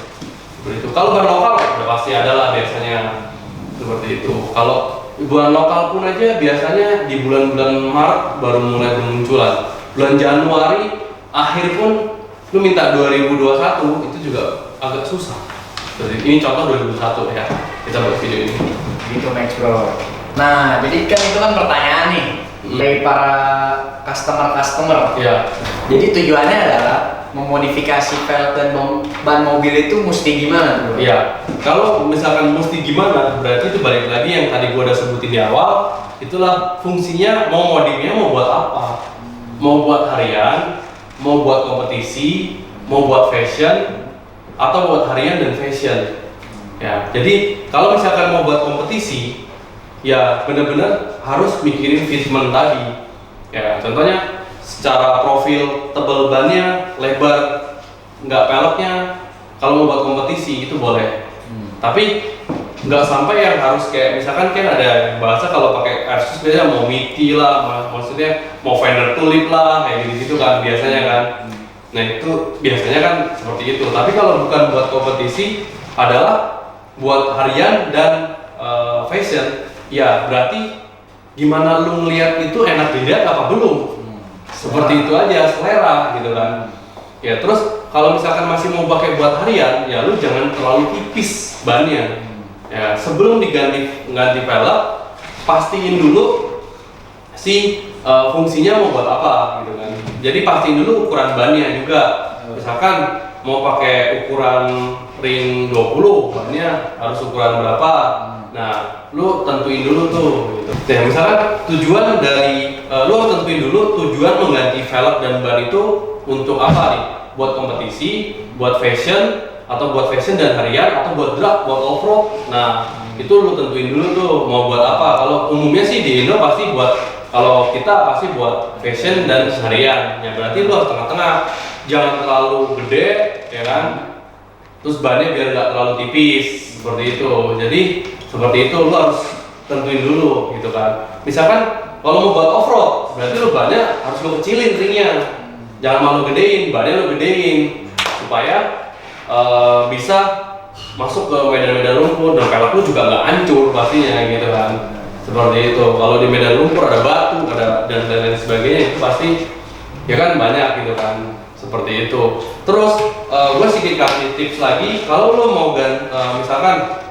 Begitu. Kalau ban lokal udah pasti ada lah biasanya seperti itu. Kalau bulan lokal pun aja biasanya di bulan-bulan Maret baru mulai bermunculan. Bulan Januari akhir pun lu minta 2021 itu juga agak susah. Jadi ini contoh 2021 ya. Kita buat video ini. Gitu Max Bro. Nah, jadi kan itu kan pertanyaan nih dari para customer. Iya. Jadi tujuannya adalah memodifikasi velg dan ban mobil itu mesti gimana bro? Iya. Kalau misalkan mesti gimana, berarti itu balik lagi yang tadi gua udah sebutin di awal. itulah fungsinya. Mau modifnya mau buat apa? Mau buat harian, mau buat kompetisi, mau buat fashion, atau buat harian dan fashion. Ya, jadi kalau misalkan mau buat kompetisi, ya benar-benar harus mikirin fitment tadi. Ya, contohnya secara profil tebal bannya, lebar, nggak peleknya. Kalau mau buat kompetisi itu boleh. Tapi nggak sampai yang harus kayak misalkan kan ada bahasa kalau pakai Asus biasanya mau miti lah, maksudnya mau Fender Tulip lah, kayak gitu kan biasanya kan. Nah itu biasanya kan seperti itu. Tapi kalau bukan buat kompetisi, adalah buat harian dan fashion, ya berarti gimana lu ngeliat itu enak dilihat apa belum? Seperti itu aja, selera gitu kan. Ya terus kalau misalkan masih mau pakai buat harian, ya lu jangan terlalu tipis bannya. Ya sebelum ganti velg, pastiin dulu si fungsinya mau buat apa gitu kan. Jadi pastiin dulu ukuran bannya juga. Misalkan mau pakai ukuran ring 20, bannya harus ukuran berapa. Nah, lu tentuin dulu tuh gitu. Nah, misalkan tujuan dari lu harus tentuin dulu tujuan mengganti velg dan ban itu untuk apa nih? Buat kompetisi, buat fashion, atau buat fashion dan harian, atau buat drag, buat off-road. Nah, itu lu tentuin dulu tuh mau buat apa. Kalau umumnya sih di Indo pasti buat, kalau kita pasti buat fashion dan harian. Ya berarti lu harus tengah-tengah, jangan terlalu gede, ya kan? Terus bannya biar nggak terlalu tipis, seperti itu. Jadi seperti itu lu harus tentuin dulu gitu kan. Misalkan kalau mau buat off-road, berarti lu bannya harus lu kecilin ringnya. Jangan malu gedein, bannya lu gedein supaya bisa masuk ke medan-medan lumpur dan pelek lu juga nggak hancur pastinya gitu kan. Seperti itu. Kalau di medan lumpur ada batu, ada dan lain sebagainya, itu pasti ya kan banyak gitu kan. Seperti itu. Terus gue sedikit kasih tips lagi, kalau lo mau misalkan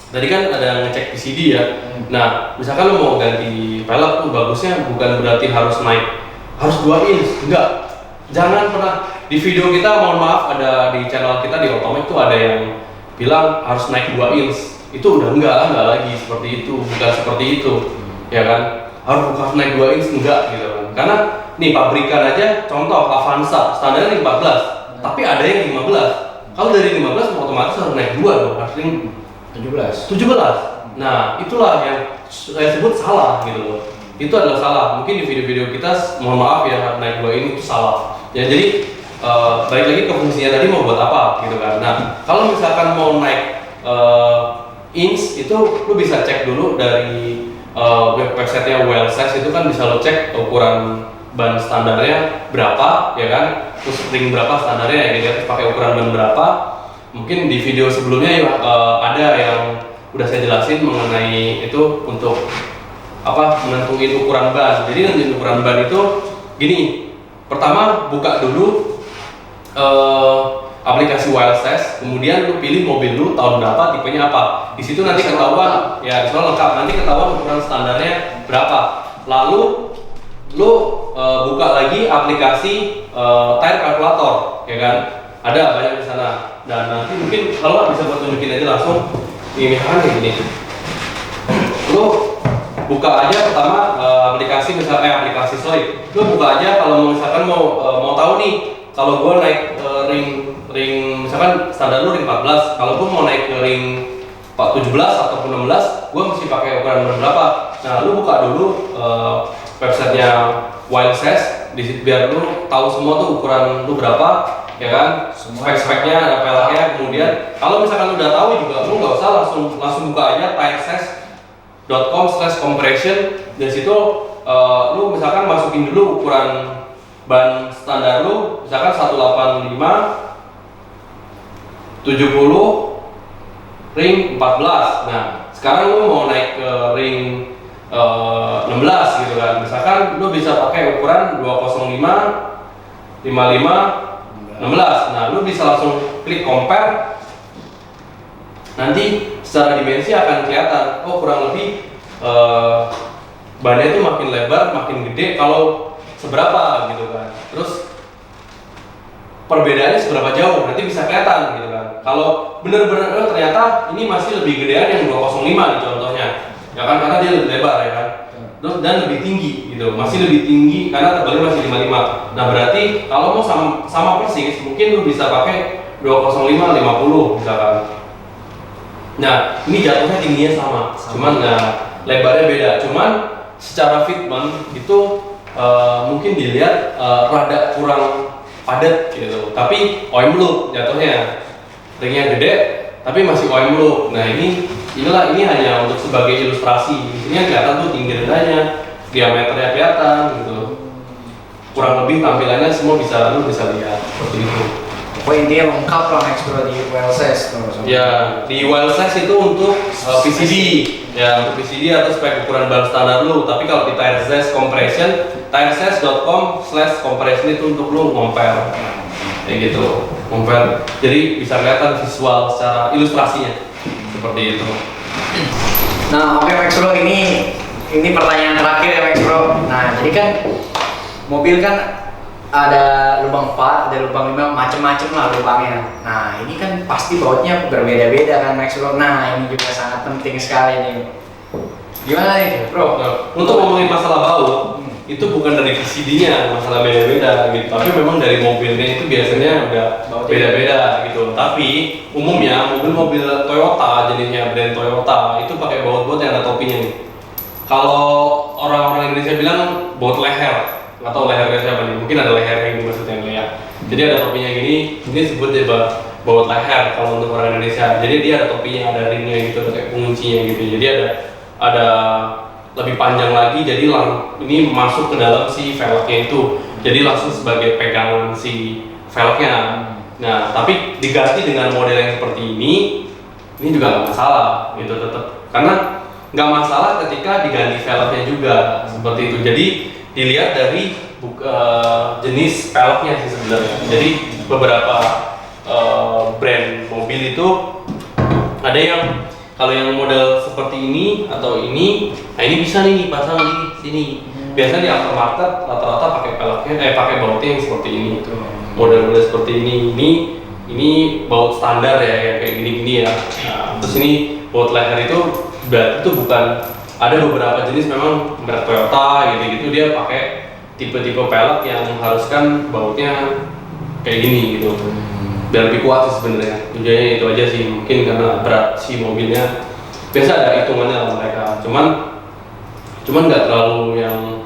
tadi kan ada ngecek PCD ya. Nah, misalkan lo mau ganti velg tuh bagusnya bukan berarti harus naik harus 2 inch, enggak. Jangan pernah di video kita, mohon maaf, ada di channel kita di Otomek tuh ada yang bilang harus naik 2 inch. Itu udah enggak lagi seperti itu, bukan seperti itu. Ya kan? Harus naik 2 inch enggak gitu kan. Karena nih pabrikan aja, contoh Avanza standarnya 14, tapi ada yang 15. Kalau dari 15 otomatis harus naik 2 dong, harus 17. Nah, itulah yang saya sebut salah gitu loh. Itu adalah salah. Mungkin di video-video kita, mohon maaf ya, naik 2 ini itu salah. Ya jadi balik lagi ke fungsinya tadi mau buat apa gitu kan. Nah, kalau misalkan mau naik inch itu lu bisa cek dulu dari websitenya Wellsize, itu kan bisa lo cek ukuran ban standarnya berapa ya kan, terus ring berapa standarnya ya gitu, terus pakai ukuran ban berapa. Mungkin di video sebelumnya ya ada yang udah saya jelasin mengenai itu untuk apa, menentuin ukuran ban. Jadi nentuin ukuran ban itu gini, pertama buka dulu aplikasi Wellsize, kemudian lu pilih mobil lu tahun berapa, tipenya apa. Di situ nanti ketahuan, ya disuruh lengkap, nanti ketahuan ukuran standarnya berapa. Lalu lu buka lagi aplikasi tire calculator, ya kan? Ada banyak di sana. Dan nanti mungkin kalau bisa buat tunjukin aja langsung. Ini misalkan kayak gini. Lu buka aja pertama aplikasi misalnya aplikasi Slide. Lu buka aja kalau misalkan mau tahu nih, kalau gua naik ring misalkan standar lu ring 14, kalau gua mau naik ke ring 17 ataupun 16, gua mesti pakai ukuran berapa. Nah, lu buka dulu websitenya Wellsize, biar lu tahu semua tuh ukuran lu berapa, ya kan? Spek-speknya, ada peleknya. Kemudian kalau misalkan lu udah tahu juga, lu nggak usah langsung buka aja tiresize.com/compression. Dari situ lu misalkan masukin dulu ukuran ban standar lu, misalkan 185 70 ring 14. Nah, sekarang lu mau naik ke ring 16 gitu kan. Misalkan lu bisa pakai ukuran 205 55 16. Nah, lu bisa langsung klik compare. Nanti secara dimensi akan kelihatan, oh kurang lebih bannya itu makin lebar, makin gede kalau seberapa gitu kan. Terus perbedaannya seberapa jauh, nanti bisa kelihatan gitu kan. Kalau bener-bener ternyata ini masih lebih gedean yang 205 nih contohnya, ya kan, karena dia lebih lebar ya kan. dan lebih tinggi gitu, masih lebih tinggi karena tebalnya masih 55. Nah berarti kalau mau sama persis, mungkin lu bisa pakai 205 50 misalkan. Nah ini jatuhnya tingginya sama. Cuman lebarnya beda. Cuman secara fitment itu mungkin dilihat rada kurang padat gitu. Tapi OEM loop jatuhnya, ringnya gede tapi masih OEM loop. Nah ini hanya untuk sebagai ilustrasi. Ini kelihatan tuh tinggi rendahnya, diameternya kelihatan gitu. Kurang lebih tampilannya semua lu bisa lihat seperti itu. Pokoknya intinya lengkap lah Max Bro di WLSS tuh. Ya, di WLSS itu untuk PCD. Ya, untuk PCD atau spek ukuran bar standar lu. Tapi kalau di TireSys Compression, tiresys.com/compression itu untuk lu compare. Kayak gitu, compare. Jadi bisa kelihatan visual secara ilustrasinya. Seperti itu. Nah, oke Max Bro, ini pertanyaan terakhir ya Max Bro. Nah, jadi kan mobil kan ada lubang 4, ada lubang 5, macem-macem lah lubangnya. Nah, ini kan pasti bautnya berbeda-beda kan Max Bro. Nah, ini juga sangat penting sekali nih. Gimana nih Bro? Nah, untuk ngomongin masalah baut, itu bukan dari PCD-nya masalah beda-beda gitu, tapi memang dari mobilnya itu biasanya udah beda-beda gitu. Tapi umumnya mobil-mobil Toyota, jenisnya brand Toyota itu pakai baut-baut yang ada topinya nih. Kalau orang-orang Indonesia bilang baut leher, nggak tahu lehernya siapa nih, mungkin ada lehernya ini maksudnya ya. Jadi ada topinya gini, ini disebut baut leher kalau untuk orang Indonesia. Jadi dia ada topinya, ada ringnya gitu, ada kayak penguncinya gitu. Jadi ada lebih panjang lagi, jadi ini masuk ke dalam si velgnya itu, jadi langsung sebagai pegangan si velgnya. Nah tapi diganti dengan model yang seperti ini juga nggak masalah gitu tetap, karena nggak masalah ketika diganti velgnya juga seperti itu. Jadi dilihat dari jenis velgnya sih sebenarnya. Jadi beberapa brand mobil itu ada yang kalau yang model seperti ini atau ini, nah ini bisa nih dipasang di sini. Biasanya di aftermarket rata-rata pakai velgnya, pakai bautnya yang seperti ini. Model-model seperti ini baut standar ya, yang kayak gini-gini ya. Nah, terus ini baut leher itu berarti itu bukan, ada beberapa jenis memang merek Toyota gitu-gitu dia pakai tipe-tipe pelek yang mengharuskan bautnya kayak gini gitu. Biar lebih kuat sih sebenarnya. Tujuannya itu aja sih, mungkin karena berat si mobilnya. Biasa ada hitungannya lah mereka. Cuman nggak terlalu yang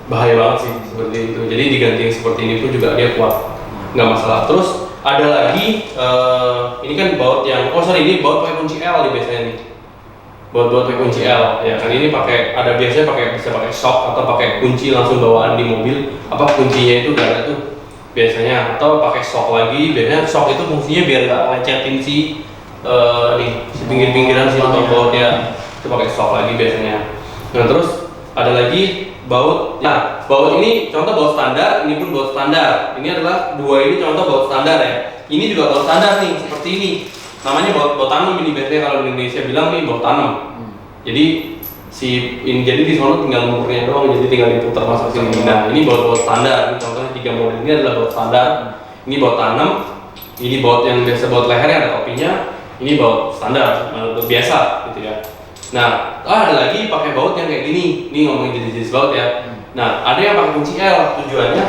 bahaya banget sih seperti itu. Jadi diganti yang seperti ini pun juga dia kuat, nggak masalah. Terus ada lagi ini kan baut yang ini baut pakai kunci L nih biasanya nih. Baut pakai kunci L ya kan, ini biasanya bisa pakai shock atau pakai kunci langsung bawaan di mobil. Apa kuncinya itu udah ada tuh biasanya, atau pakai shock lagi. Biasanya shock itu fungsinya biar nggak lecetin si pinggir-pinggiran si lubang bautnya, itu pakai shock lagi biasanya. Nah terus ada lagi baut. Nah baut ini contoh baut standar, ini pun baut standar. Ini adalah dua ini contoh baut standar ya. Ini juga baut standar nih seperti ini. Namanya baut tanam ini biasanya kalau di Indonesia bilang nih baut tanam. Jadi jadi di sana tinggal murnya doang, jadi tinggal diputar masuk sini. Nah ini baut standar. Ini contohnya 3 model ini adalah baut standar. Ini baut tanam. Ini baut yang biasa, baut leher yang ada topinya. Ini baut standar, baut biasa gitu ya. Nah ada lagi pakai baut yang kayak gini. Ini ngomongin jenis-jenis baut ya. Nah ada yang pakai kunci L. Tujuannya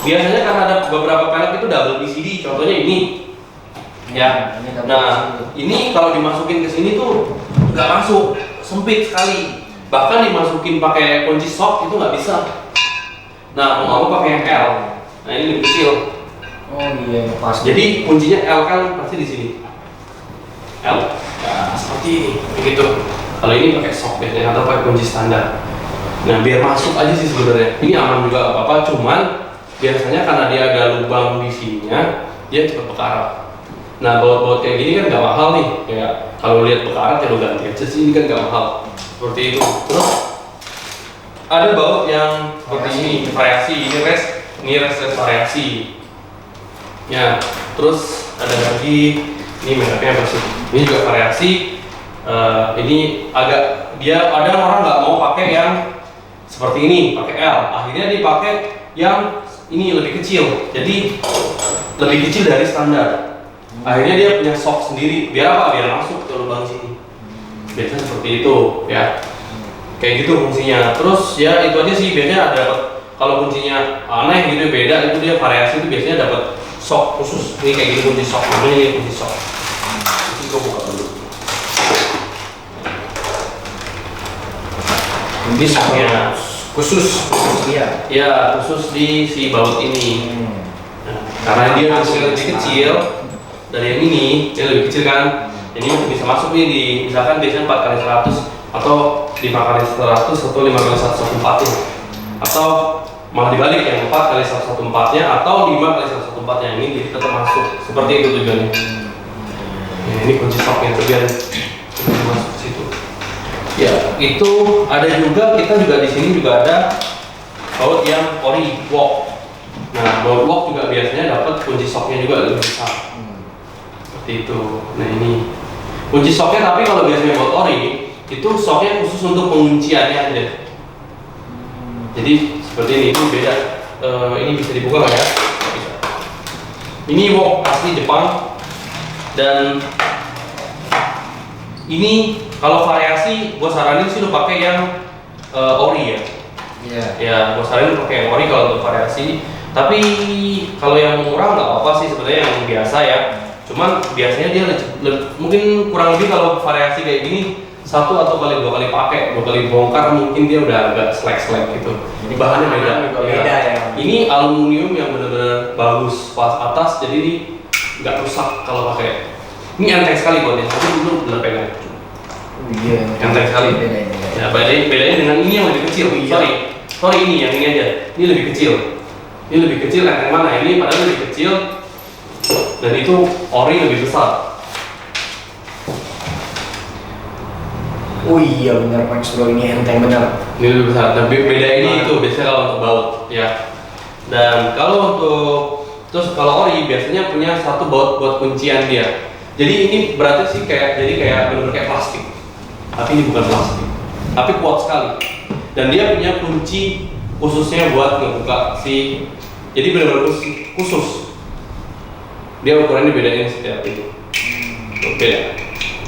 biasanya karena ada beberapa pelek itu double PCD. Contohnya ini. Ya. Nah ini kalau dimasukin ke sini tuh nggak masuk, sempit sekali. Bahkan dimasukin pakai kunci shock itu nggak bisa. Nah mau pakai yang L. Nah ini lebih kecil. Oh iya, pas. Jadi kuncinya L kan pasti di sini. L. Nah seperti ini, begitu. Kalau ini pakai shock biasanya atau pakai kunci standar. Nah biar masuk aja sih sebenarnya. Ini aman juga nggak apa-apa. Cuman biasanya karena dia ada lubang di sininya, dia cepat bekarat. Nah baut-baut kayak gini kan nggak mahal nih. Kayak kalau lihat bekarat ya lo ganti aja sih, ini kan nggak mahal. Seperti itu. Terus ada baut yang seperti ini, variasi. Ini res variasi. Ya, terus ada lagi ini mereknya apa sih? Ini juga variasi. Ini ada orang nggak mau pakai yang seperti ini, pakai L. Akhirnya dipakai yang ini lebih kecil. Jadi lebih kecil dari standar. Akhirnya dia punya shock sendiri. Biar apa? Biar masuk ke lubang sini. Biasanya seperti itu, ya. Kayak gitu fungsinya. Terus ya itu aja sih, biasanya ada dapat kalau kuncinya aneh gitu beda, itu dia variasi itu biasanya dapat shock khusus. Ini kayak gini kunci shock, namanya ini kunci shock. Ini gua buka dulu. Ini shocknya Khusus iya. ya khusus di si baut ini. Nah, karena dia lebih kecil dari yang ini, dia lebih kecil kan. Jadi bisa masuk nih di misalkan biasanya 4x100 atau 5x100 atau 5x114 nya, atau malah dibalik yang 4x114 nya atau 5x114 nya ini jadi tetap masuk. Seperti itu tujuannya. Ya, ini kunci shocknya tuh biar masuk ke situ. Ya, itu ada juga, kita juga di sini juga ada baut yang ori wok. Nah, baut wok juga biasanya dapat kunci shocknya juga lebih besar. Seperti itu. Nah, ini kunci shocknya, tapi kalau biasanya baut ori itu shocknya khusus untuk pengunciannya aja. Jadi seperti ini beda. Ini bisa dibuka nggak ya? Bisa. Ini wok asli Jepang dan ini kalau variasi, gue saranin sih lo pakai yang ori ya. Iya. Ya, gue saranin pakai yang ori kalau untuk variasi. Tapi kalau yang murah nggak apa-apa sih sebenarnya, yang biasa ya. Cuman biasanya dia mungkin kurang lebih kalau variasi kayak gini 1 atau 2 kali pakai, 2 kali bongkar mungkin dia udah agak selek gitu. Jadi bahannya beda. Beda ya. Ini aluminium yang benar-benar bagus pas atas, jadi ini nggak rusak kalau pakai. Ini enteng sekali buatnya, tapi dulu bener pegang. Iya. Enteng sekali. Ya, bedanya dengan ini yang lebih kecil. Sorry ini yang ini aja. Ini lebih kecil. Ini lebih kecil, enteng mana? Ini padahal lebih kecil dan itu ori lebih besar. Oh iya benar Max Bro, ini enteng benar. Ini lebih besar. Dan beda ini itu biasanya kalau untuk baut ya. Dan kalau untuk kalau ori biasanya punya satu baut buat kuncian dia. Jadi ini berarti sih kayak benar-benar kayak plastik. Tapi ini bukan plastik. Tapi kuat sekali. Dan dia punya kunci khususnya buat ngebuka si. Jadi benar-benar khusus. Dia ukurannya bedain setiap itu. Beda.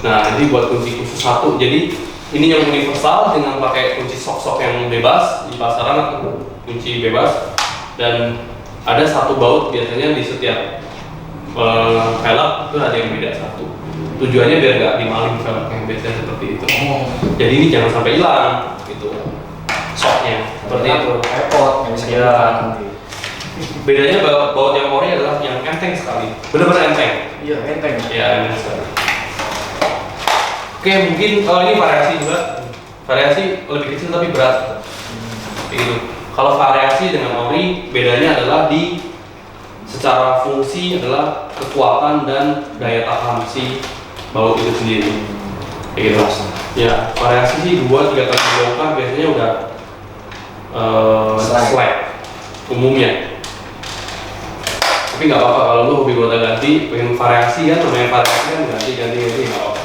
Nah, ini buat kunci khusus satu. Jadi ini yang universal dengan pakai kunci sok-sok yang bebas di pasaran, kunci bebas. Dan ada satu baut biasanya di setiap velg itu ada yang beda satu. Tujuannya biar nggak dimaling velg yang biasanya seperti itu. Jadi ini jangan sampai hilang gitu. Soknya seperti itu. Repot, nggak bisa Ya. nanti. Bedanya baut yang ori adalah yang enteng sekali. Benar-benar enteng. Iya enteng. Ya, enteng sekali. Oke, mungkin ini variasi juga. Variasi lebih kecil tapi berat. Gitu. Kalau variasi dengan ori bedanya adalah di secara fungsi adalah kekuatan dan daya tahan si baut itu sendiri. Kayak gitu. Ya, variasi sih 2-3 kali bongkar biasanya udah slack umumnya. Tapi nggak apa-apa kalau lu hobi gonta-ganti, pengen variasi kan, namanya variasi kan ganti nggak apa-apa.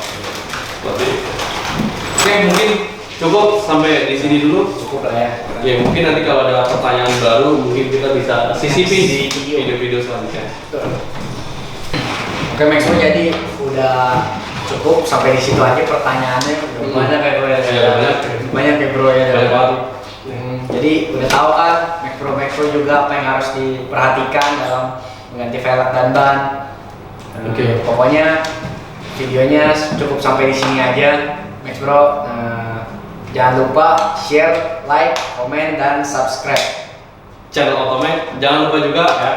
Seperti itu. Oke, mungkin cukup sampai di sini dulu. Cukup lah ya. Ya mungkin nanti kalau ada pertanyaan baru mungkin kita bisa sisipin di video-video selanjutnya. Oke Max Bro, jadi udah cukup sampai di situ aja pertanyaannya. Udah banyak ya Bro ya. Ya, Banyak ya Bro ya. Banyak banget. Jadi udah tahu kan Max Bro juga apa yang harus diperhatikan dalam mengganti velg dan ban. Oke. Pokoknya videonya cukup sampai di sini aja Max Bro. Jangan lupa share, like, komen, dan subscribe Channel Otomek. Jangan lupa juga ya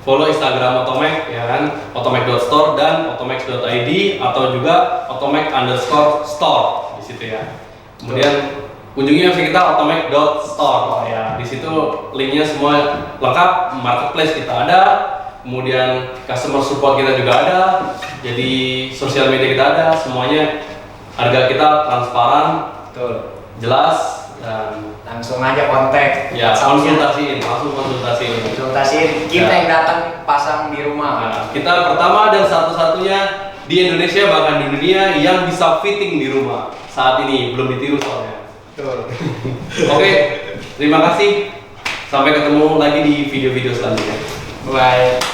follow Instagram Otomek ya kan, otomek.store dan otomek.id atau juga otomek_store di situ ya. Kemudian kunjungi website kita otomek.store ya. Di situ linknya semua lengkap, marketplace kita ada, kemudian customer support kita juga ada, jadi sosial media kita ada, semuanya harga kita transparan, betul, jelas, dan langsung aja kontak ya WhatsApp-nya. langsung konsultasiin Kita Ya. yang datang pasang di rumah. Nah, kita pertama dan satu-satunya di Indonesia bahkan di dunia yang bisa fitting di rumah saat ini, belum ditiru soalnya. Betul. Oke, terima kasih, sampai ketemu lagi di video-video selanjutnya. Bye.